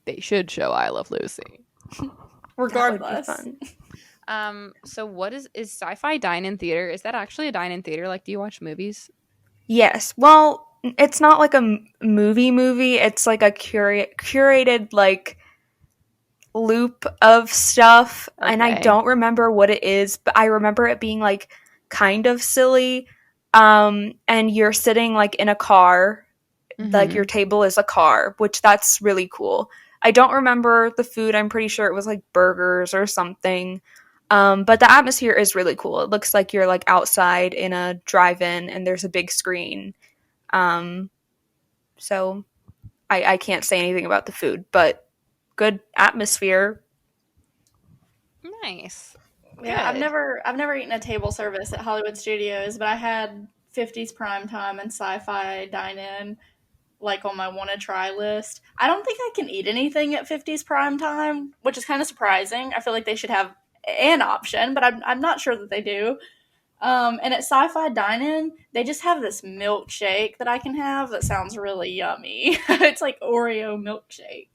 they should show I Love Lucy. Regardless. that would be fun. So what is Sci-Fi Dine-In Theater? Is that actually a dine-in theater? Like, do you watch movies? Yes. Well, it's not like a movie. It's like a curated like loop of stuff, and I Okay. don't remember what it is, but I remember it being like kind of silly. And you're sitting like in a car, like your table is a car, which that's really cool. I don't remember the food. I'm pretty sure it was like burgers or something. But the atmosphere is really cool. It looks like you're like outside in a drive-in and there's a big screen. So I can't say anything about the food, but good atmosphere. Nice. Yeah, Good. I've never eaten a table service at Hollywood Studios, but I had 50s Prime Time and Sci-Fi Dine-In like on my want to try list. I don't think I can eat anything at 50s Prime Time, which is kind of surprising. I feel like they should have an option, but I'm not sure that they do. And at Sci-Fi Dine-In, they just have this milkshake that I can have that sounds really yummy. It's like Oreo milkshake.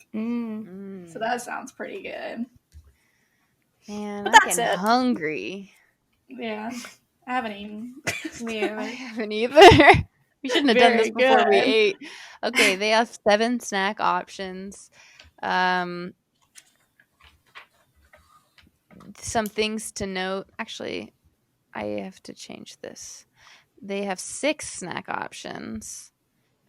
So that sounds pretty good. Man, But I'm that's getting it. hungry. Yeah, I haven't eaten. I haven't either. We shouldn't have done this Very before we good. ate. Okay, they have 7 snack options. Some things to note. Actually, I have to change this. They have 6 snack options.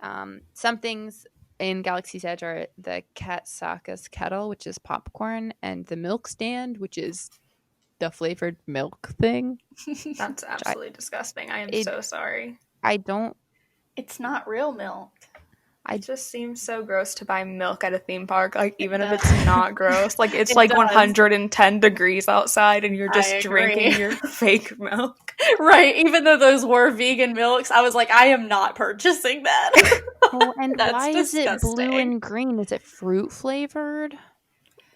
Some things in Galaxy's Edge are the Katsaka's kettle, which is popcorn, and the milk stand, which is the flavored milk thing. That's absolutely disgusting. I am it- so sorry. I don't. It's not real milk. It just seems so gross to buy milk at a theme park, like even if does. it's not gross. Like it's It like does. 110 degrees outside and you're just I drinking agree. your fake milk. Right, even though those were vegan milks, I was like, I am not purchasing that. Oh, and That's why is it blue disgusting. and green? Is it fruit flavored?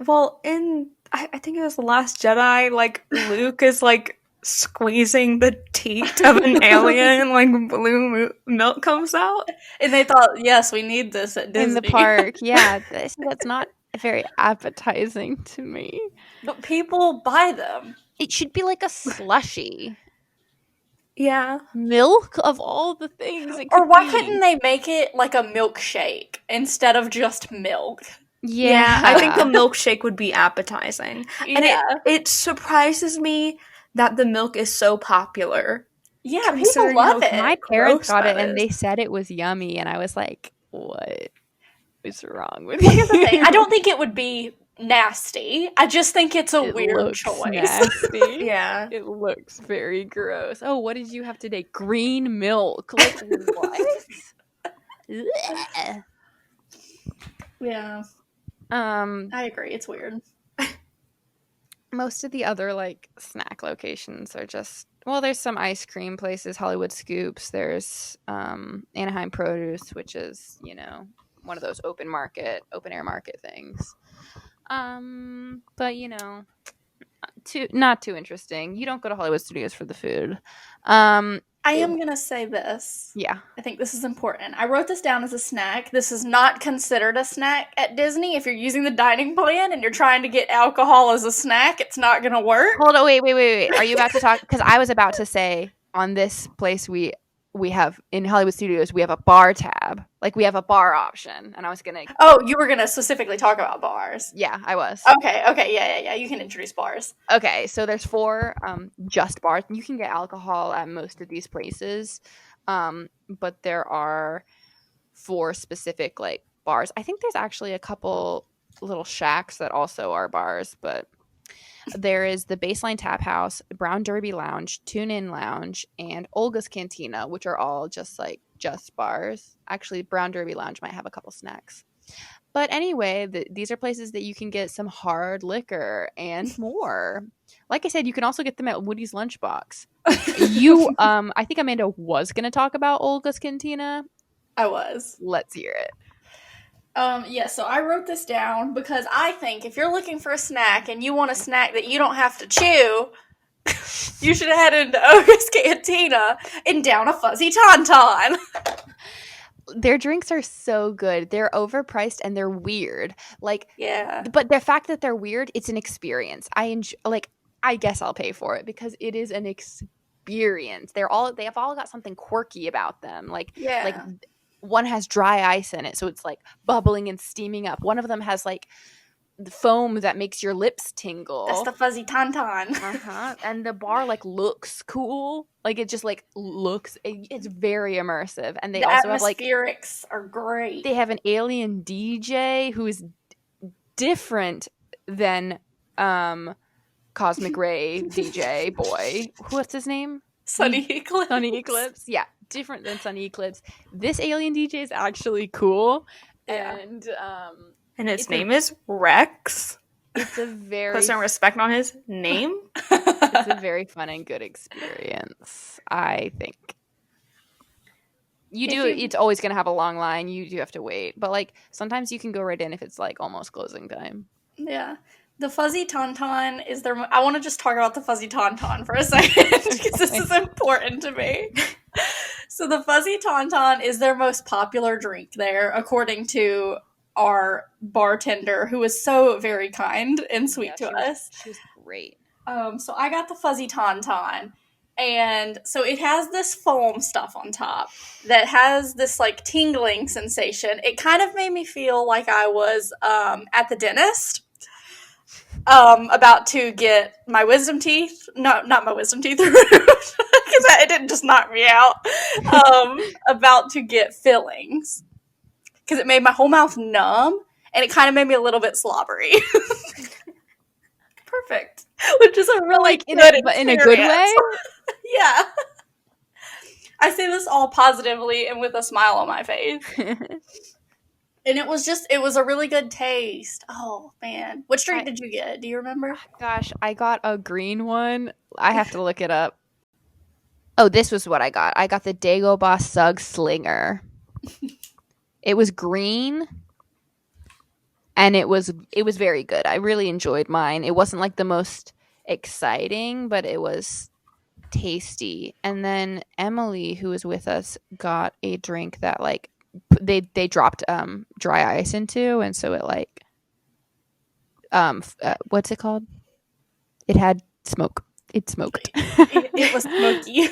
Well, I think it was The Last Jedi, like Luke is like squeezing the teat of an alien, like blue milk comes out. And they thought, yes, we need this at Disney. In the park. Yeah, that's not very appetizing to me. But people buy them. It should be like a slushy. Yeah. Milk of all the things. It Or could why be. couldn't they make it like a milkshake instead of just milk? Yeah, I think the milkshake would be appetizing. And Yeah. it surprises me that the milk is so popular. Yeah, people Considering love how it. my parents gross got it that and is. they said it was yummy, and I was like, "What is wrong with Well, you?" here's the thing. I don't think it would be nasty. I just think it's a It weird looks choice. nasty. Yeah. It looks very gross. Oh, what did you have today? Green milk. Like what? Ugh. Yeah, I agree. It's weird. most of the other like snack locations are just, well, there's some ice cream places, Hollywood Scoops. There's Anaheim Produce, which is, you know, one of those open air market things. But you know, not too interesting. You don't go to Hollywood Studios for the food. I am going to say this. Yeah. I think this is important. I wrote this down as a snack. This is not considered a snack at Disney. If you're using the dining plan and you're trying to get alcohol as a snack, it's not going to work. Hold on, wait. Are you about to talk? Because I was about to say on this place we have in Hollywood Studios, we have a bar tab. Like we have a bar option. And I was going to. Oh, you were going to specifically talk about bars. Yeah, I was. Okay. Yeah. You can introduce bars. Okay, so there's 4 just bars. You can get alcohol at most of these places, but there are 4 specific like bars. I think there's actually a couple little shacks that also are bars, but there is the Baseline Tap House, Brown Derby Lounge, Tune In Lounge, and Olga's Cantina, which are all just bars. Actually, Brown Derby Lounge might have a couple snacks. But anyway, these are places that you can get some hard liquor and more. Like I said, you can also get them at Woody's Lunchbox. I think Amanda was going to talk about Olga's Cantina. I was. Let's hear it. Yeah, so I wrote this down because I think if you're looking for a snack and you want a snack that you don't have to chew, you should head into Olga's Cantina and down a fuzzy tauntaun. Their drinks are so good. They're overpriced and they're weird. Like, yeah. But the fact that they're weird, it's an experience. I guess I'll pay for it because it is an experience. They have all got something quirky about them. Like one has dry ice in it, so it's like bubbling and steaming up. One of them has like the foam that makes your lips tingle. That's the fuzzy tauntaun. And the bar like looks cool. Like it just like looks. It's very immersive. And they also have like atmospherics are great. They have an alien DJ who is different than Cosmic Ray DJ boy. What's his name? Sunny Eclipse. Sunny Eclipse. Yeah, different than Sunny Eclipse. This alien DJ is actually cool. Yeah. And his name is Rex. It's a very put some respect on his name. It's a very fun and good experience, I think. It's always going to have a long line. You do have to wait. But like sometimes you can go right in if it's like almost closing time. Yeah. The fuzzy tauntaun is their... I want to just talk about the fuzzy tauntaun for a second because this is important to me. So the fuzzy tauntaun is their most popular drink there, according to our bartender, who was so very kind and sweet to us. She was great. So I got the fuzzy tauntaun, and so it has this foam stuff on top that has this like tingling sensation. It kind of made me feel like I was at the dentist. About to get my wisdom teeth. No, not my wisdom teeth removed. Because it didn't just knock me out. About to get fillings. Because it made my whole mouth numb. And it kind of made me a little bit slobbery. Perfect. Which is a really in a good way? Yeah. I say this all positively and with a smile on my face. And it was a really good taste. Oh, man. Which drink did you get? Do you remember? Gosh, I got a green one. I have to look it up. Oh, this was what I got. I got the Dagobah Sug Slinger. It was green. And it was very good. I really enjoyed mine. It wasn't like the most exciting, but it was tasty. And then Emily, who was with us, got a drink that like they dropped dry ice into, and so it like what's it called? It had smoke. It smoked. It was smoky.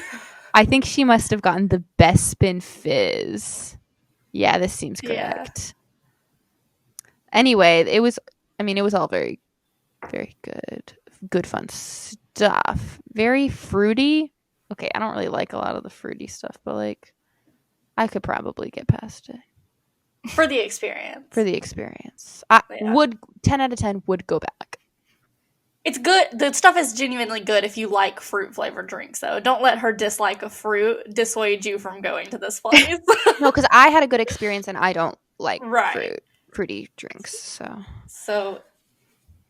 I think she must have gotten the Bespin Fizz. Yeah, this seems correct. Yeah. Anyway, it was all very, very good fun stuff. Very fruity. Okay, I don't really like a lot of the fruity stuff, but like I could probably get past it. For the experience. I would 10 out of 10 would go back. It's good. The stuff is genuinely good if you like fruit flavored drinks, though. Don't let her dislike of fruit dissuade you from going to this place. No, because I had a good experience and I don't like fruity drinks. So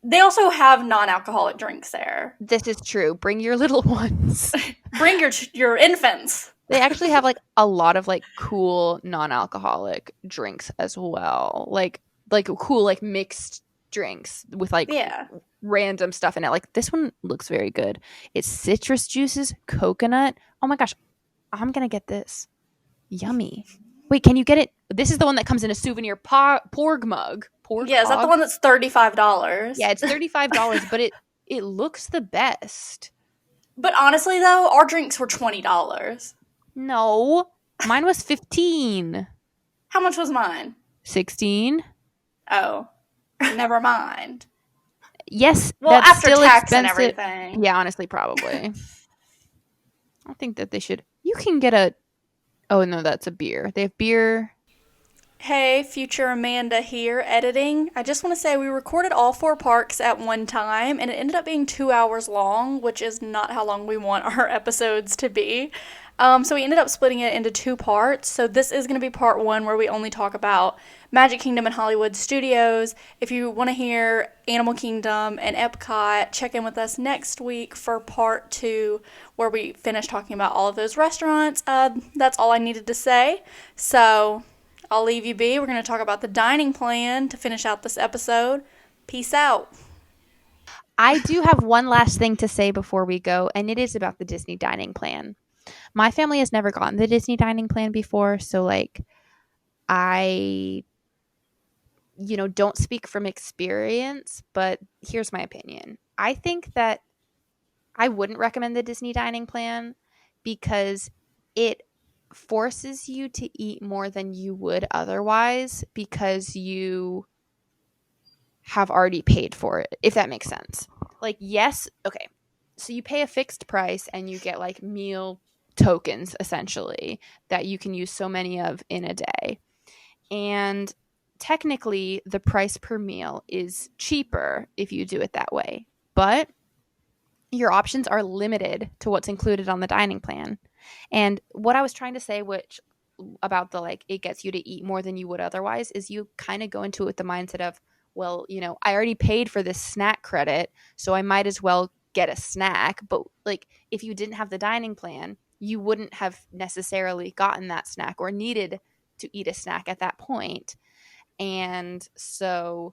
They also have non-alcoholic drinks there. This is true. Bring your little ones. Bring your infants. They actually have like a lot of like cool non-alcoholic drinks as well. Like cool like mixed drinks with like Yeah. random stuff in it. Like this one looks very good. It's citrus juices, coconut. Oh my gosh. I'm going to get this. Yummy. Wait, can you get it? This is the one that comes in a souvenir porg mug. Yeah, is that the one that's $35? Yeah, it's $35, but it looks the best. But honestly, though, our drinks were $20. No, mine was 15. How much was mine? 16. Oh, never mind. Yes, Well, that's after still tax and expensive. everything. Yeah, honestly, probably. I think that they should. You can get a. Oh no, that's a beer. They have beer. Hey, future Amanda here, editing. I just want to say we recorded all 4 parks at one time, and it ended up being 2 hours long, which is not how long we want our episodes to be. So we ended up splitting it into 2 parts. So this is going to be part 1, where we only talk about Magic Kingdom and Hollywood Studios. If you want to hear Animal Kingdom and Epcot, check in with us next week for part 2, where we finish talking about all of those restaurants. That's all I needed to say. So I'll leave you be. We're going to talk about the dining plan to finish out this episode. Peace out. I do have one last thing to say before we go, and it is about the Disney dining plan. My family has never gotten the Disney dining plan before, so like I don't speak from experience, but here's my opinion. I think that I wouldn't recommend the Disney dining plan because it forces you to eat more than you would otherwise because you have already paid for it, if that makes sense. Like, yes, okay. So you pay a fixed price and you get like meal tokens essentially that you can use so many of in a day. And technically the price per meal is cheaper if you do it that way. But your options are limited to what's included on the dining plan. And what I was trying to say, which about the like it gets you to eat more than you would otherwise, is you kind of go into it with the mindset of, well, I already paid for this snack credit, so I might as well get a snack. But like if you didn't have the dining plan, you wouldn't have necessarily gotten that snack or needed to eat a snack at that point. And so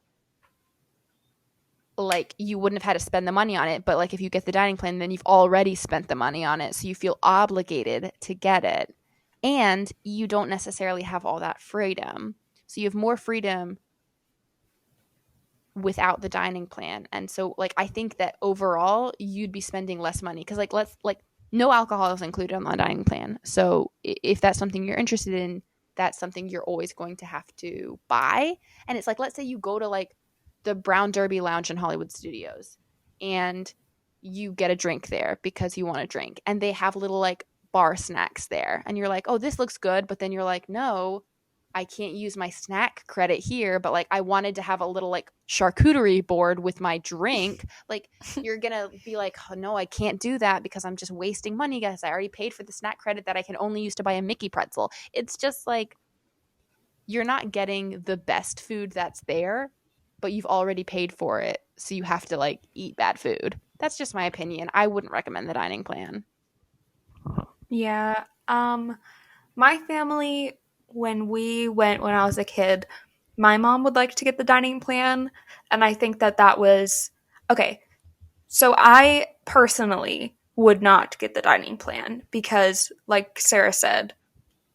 like you wouldn't have had to spend the money on it. But like if you get the dining plan, then you've already spent the money on it, so you feel obligated to get it. And you don't necessarily have all that freedom. So you have more freedom without the dining plan. And so like I think that overall you'd be spending less money because like no alcohol is included on the dining plan. So if that's something you're interested in, that's something you're always going to have to buy. And it's like, let's say you go to like the Brown Derby Lounge in Hollywood Studios and you get a drink there because you want a drink, and they have little like bar snacks there, and you're like, oh, this looks good, but then you're like, no, I can't use my snack credit here, but like I wanted to have a little like charcuterie board with my drink. Like you're gonna be like, oh, no, I can't do that because I'm just wasting money, guys. I already paid for the snack credit that I can only use to buy a Mickey pretzel. It's just like you're not getting the best food that's there, but you've already paid for it, so you have to like eat bad food. That's just my opinion. I wouldn't recommend the dining plan. Yeah. My family, when we went when I was a kid, my mom would like to get the dining plan, and I think that was okay. So I personally would not get the dining plan because, like Sarah said,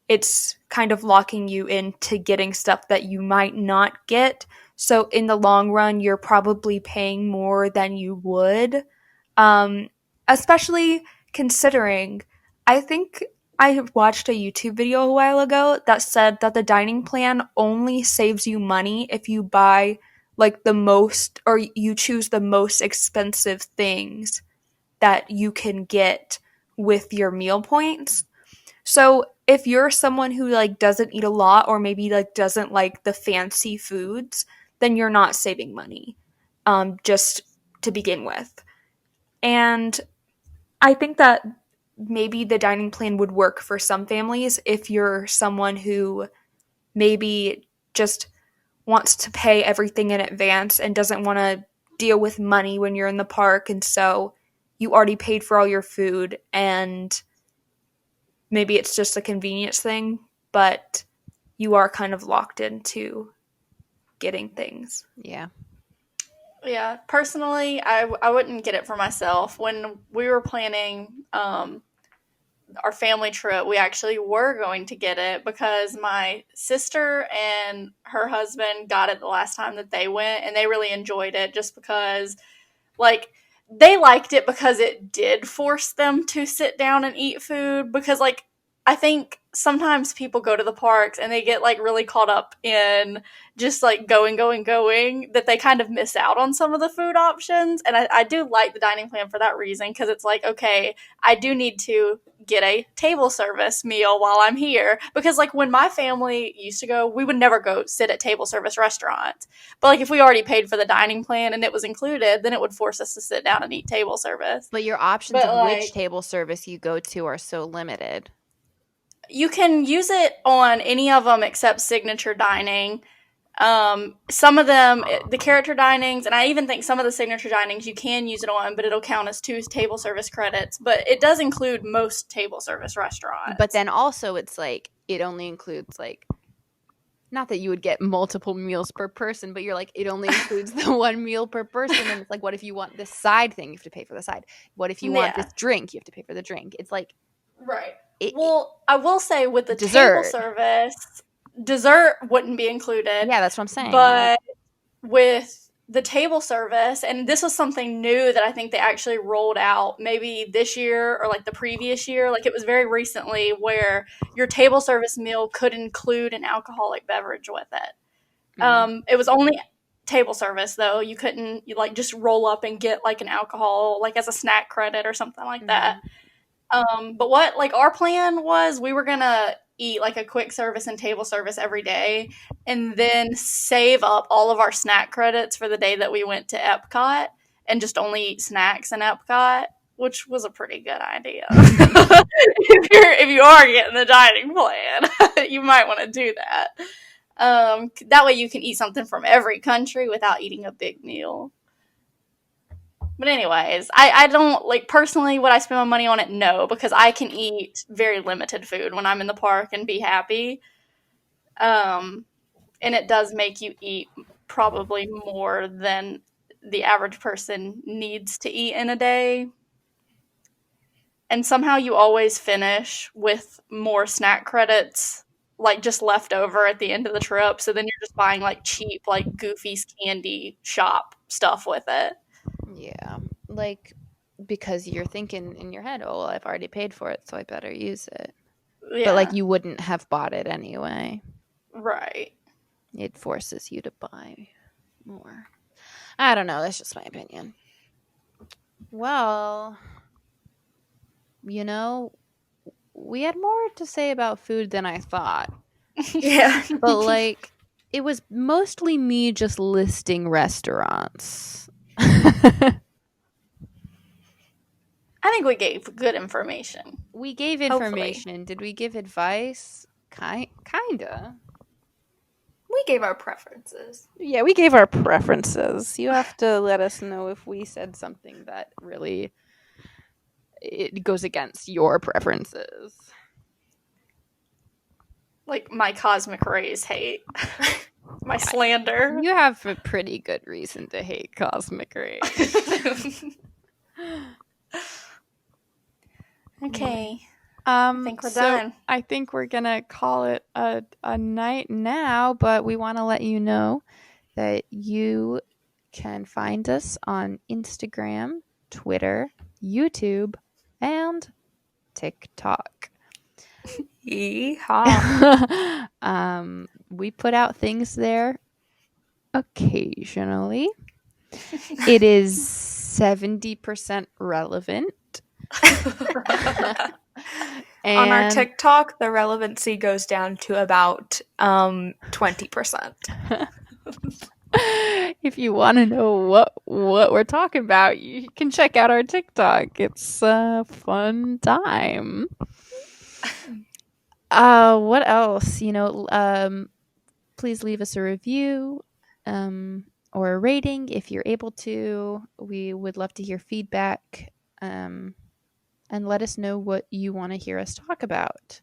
it's kind of locking you into getting stuff that you might not get. So in the long run, you're probably paying more than you would, especially considering, I think I watched a YouTube video a while ago that said that the dining plan only saves you money if you buy like the most, or you choose the most expensive things that you can get with your meal points. So if you're someone who like doesn't eat a lot, or maybe like doesn't like the fancy foods, then you're not saving money, just to begin with. And I think that maybe the dining plan would work for some families if you're someone who maybe just wants to pay everything in advance and doesn't want to deal with money when you're in the park, and so you already paid for all your food, and maybe it's just a convenience thing, but you are kind of locked into getting things. Yeah. Yeah, personally, I wouldn't get it for myself. When we were planning our family trip, we actually were going to get it because my sister and her husband got it the last time that they went, and they really enjoyed it just because, like, they liked it because it did force them to sit down and eat food. Because, like, I think sometimes people go to the parks and they get, like, really caught up in just, like, going, that they kind of miss out on some of the food options. And I do like the dining plan for that reason, because it's like, okay, I do need to get a table service meal while I'm here. Because, like, when my family used to go, we would never go sit at table service restaurants. But, like, if we already paid for the dining plan and it was included, then it would force us to sit down and eat table service. But your options of which table service you go to are so limited. You can use it on any of them except signature dining. Some of them, the character dinings, and I even think some of the signature dinings you can use it on, but it'll count as 2 table service credits. But it does include most table service restaurants. But then also it's like, it only includes, like, not that you would get multiple meals per person, but you're like, it only includes the 1 meal per person. And it's like, what if you want this side thing? You have to pay for the side. What if you want this drink? You have to pay for the drink. It's like, right. Well, I will say with the dessert. table service, dessert wouldn't be included. Yeah, that's what I'm saying. But with the table service, and this was something new that I think they actually rolled out maybe this year or like the previous year, like it was very recently, where your table service meal could include an alcoholic beverage with it. Mhm. It was only table service though. You couldn't like just roll up and get like an alcohol like as a snack credit or something like that. But what like our plan was, we were gonna eat like a quick service and table service every day, and then save up all of our snack credits for the day that we went to Epcot and just only eat snacks in Epcot, which was a pretty good idea. If you are getting the dining plan, you might want to do that. That way you can eat something from every country without eating a big meal. But anyways, I don't, like, personally, would I spend my money on it? No, because I can eat very limited food when I'm in the park and be happy. And it does make you eat probably more than the average person needs to eat in a day. And somehow you always finish with more snack credits, like, just left over at the end of the trip. So then you're just buying, like, cheap, like, Goofy's candy shop stuff with it. Yeah, like, because you're thinking in your head, oh, well, I've already paid for it, so I better use it. Yeah. But, like, you wouldn't have bought it anyway. Right. It forces you to buy more. I don't know. That's just my opinion. Well, you know, we had more to say about food than I thought. Yeah. But, like, it was mostly me just listing restaurants. I think we gave good information. We gave information. Hopefully. Did we give advice? Kinda. We gave our preferences. Yeah, we gave our preferences. You have to let us know if we said something that really it goes against your preferences. Like my cosmic rays hate. My slander. You have a pretty good reason to hate cosmic rays. Okay. I think we're done. I think we're gonna call it a night now, but we want to let you know that you can find us on Instagram, Twitter, YouTube, and TikTok. Yeehaw. We put out things there occasionally. It is 70% relevant. On our TikTok, the relevancy goes down to about 20%. If you want to know what we're talking about, you can check out our TikTok. It's a fun time. What else? Please leave us a review, or a rating if you're able to. We would love to hear feedback, and let us know what you want to hear us talk about.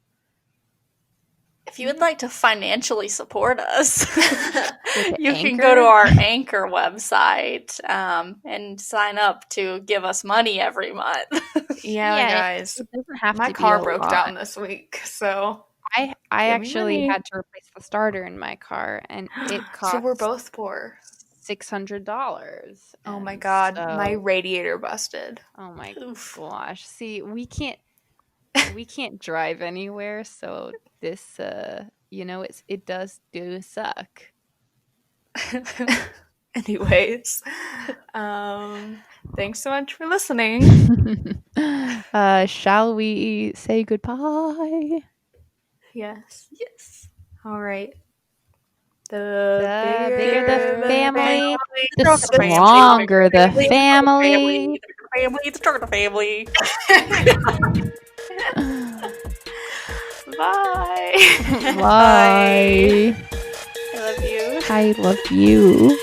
If you would like to financially support us, With you can Anchor? go to our Anchor website and sign up to give us money every month. Yeah, guys. It doesn't have My to be car a broke lot. down this week, so I Give me actually money. had to replace the starter in my car, and it cost so we're both poor. $600. Oh my And god, so- my radiator busted. Oh my Oof. gosh! See, we can't drive anywhere, so this it does suck. Anyways, thanks so much for listening. Shall we say goodbye? Yes. Yes. All right. The bigger the family, the the stronger the family, family. the stronger the family. Bye. Bye. I love you. I love you.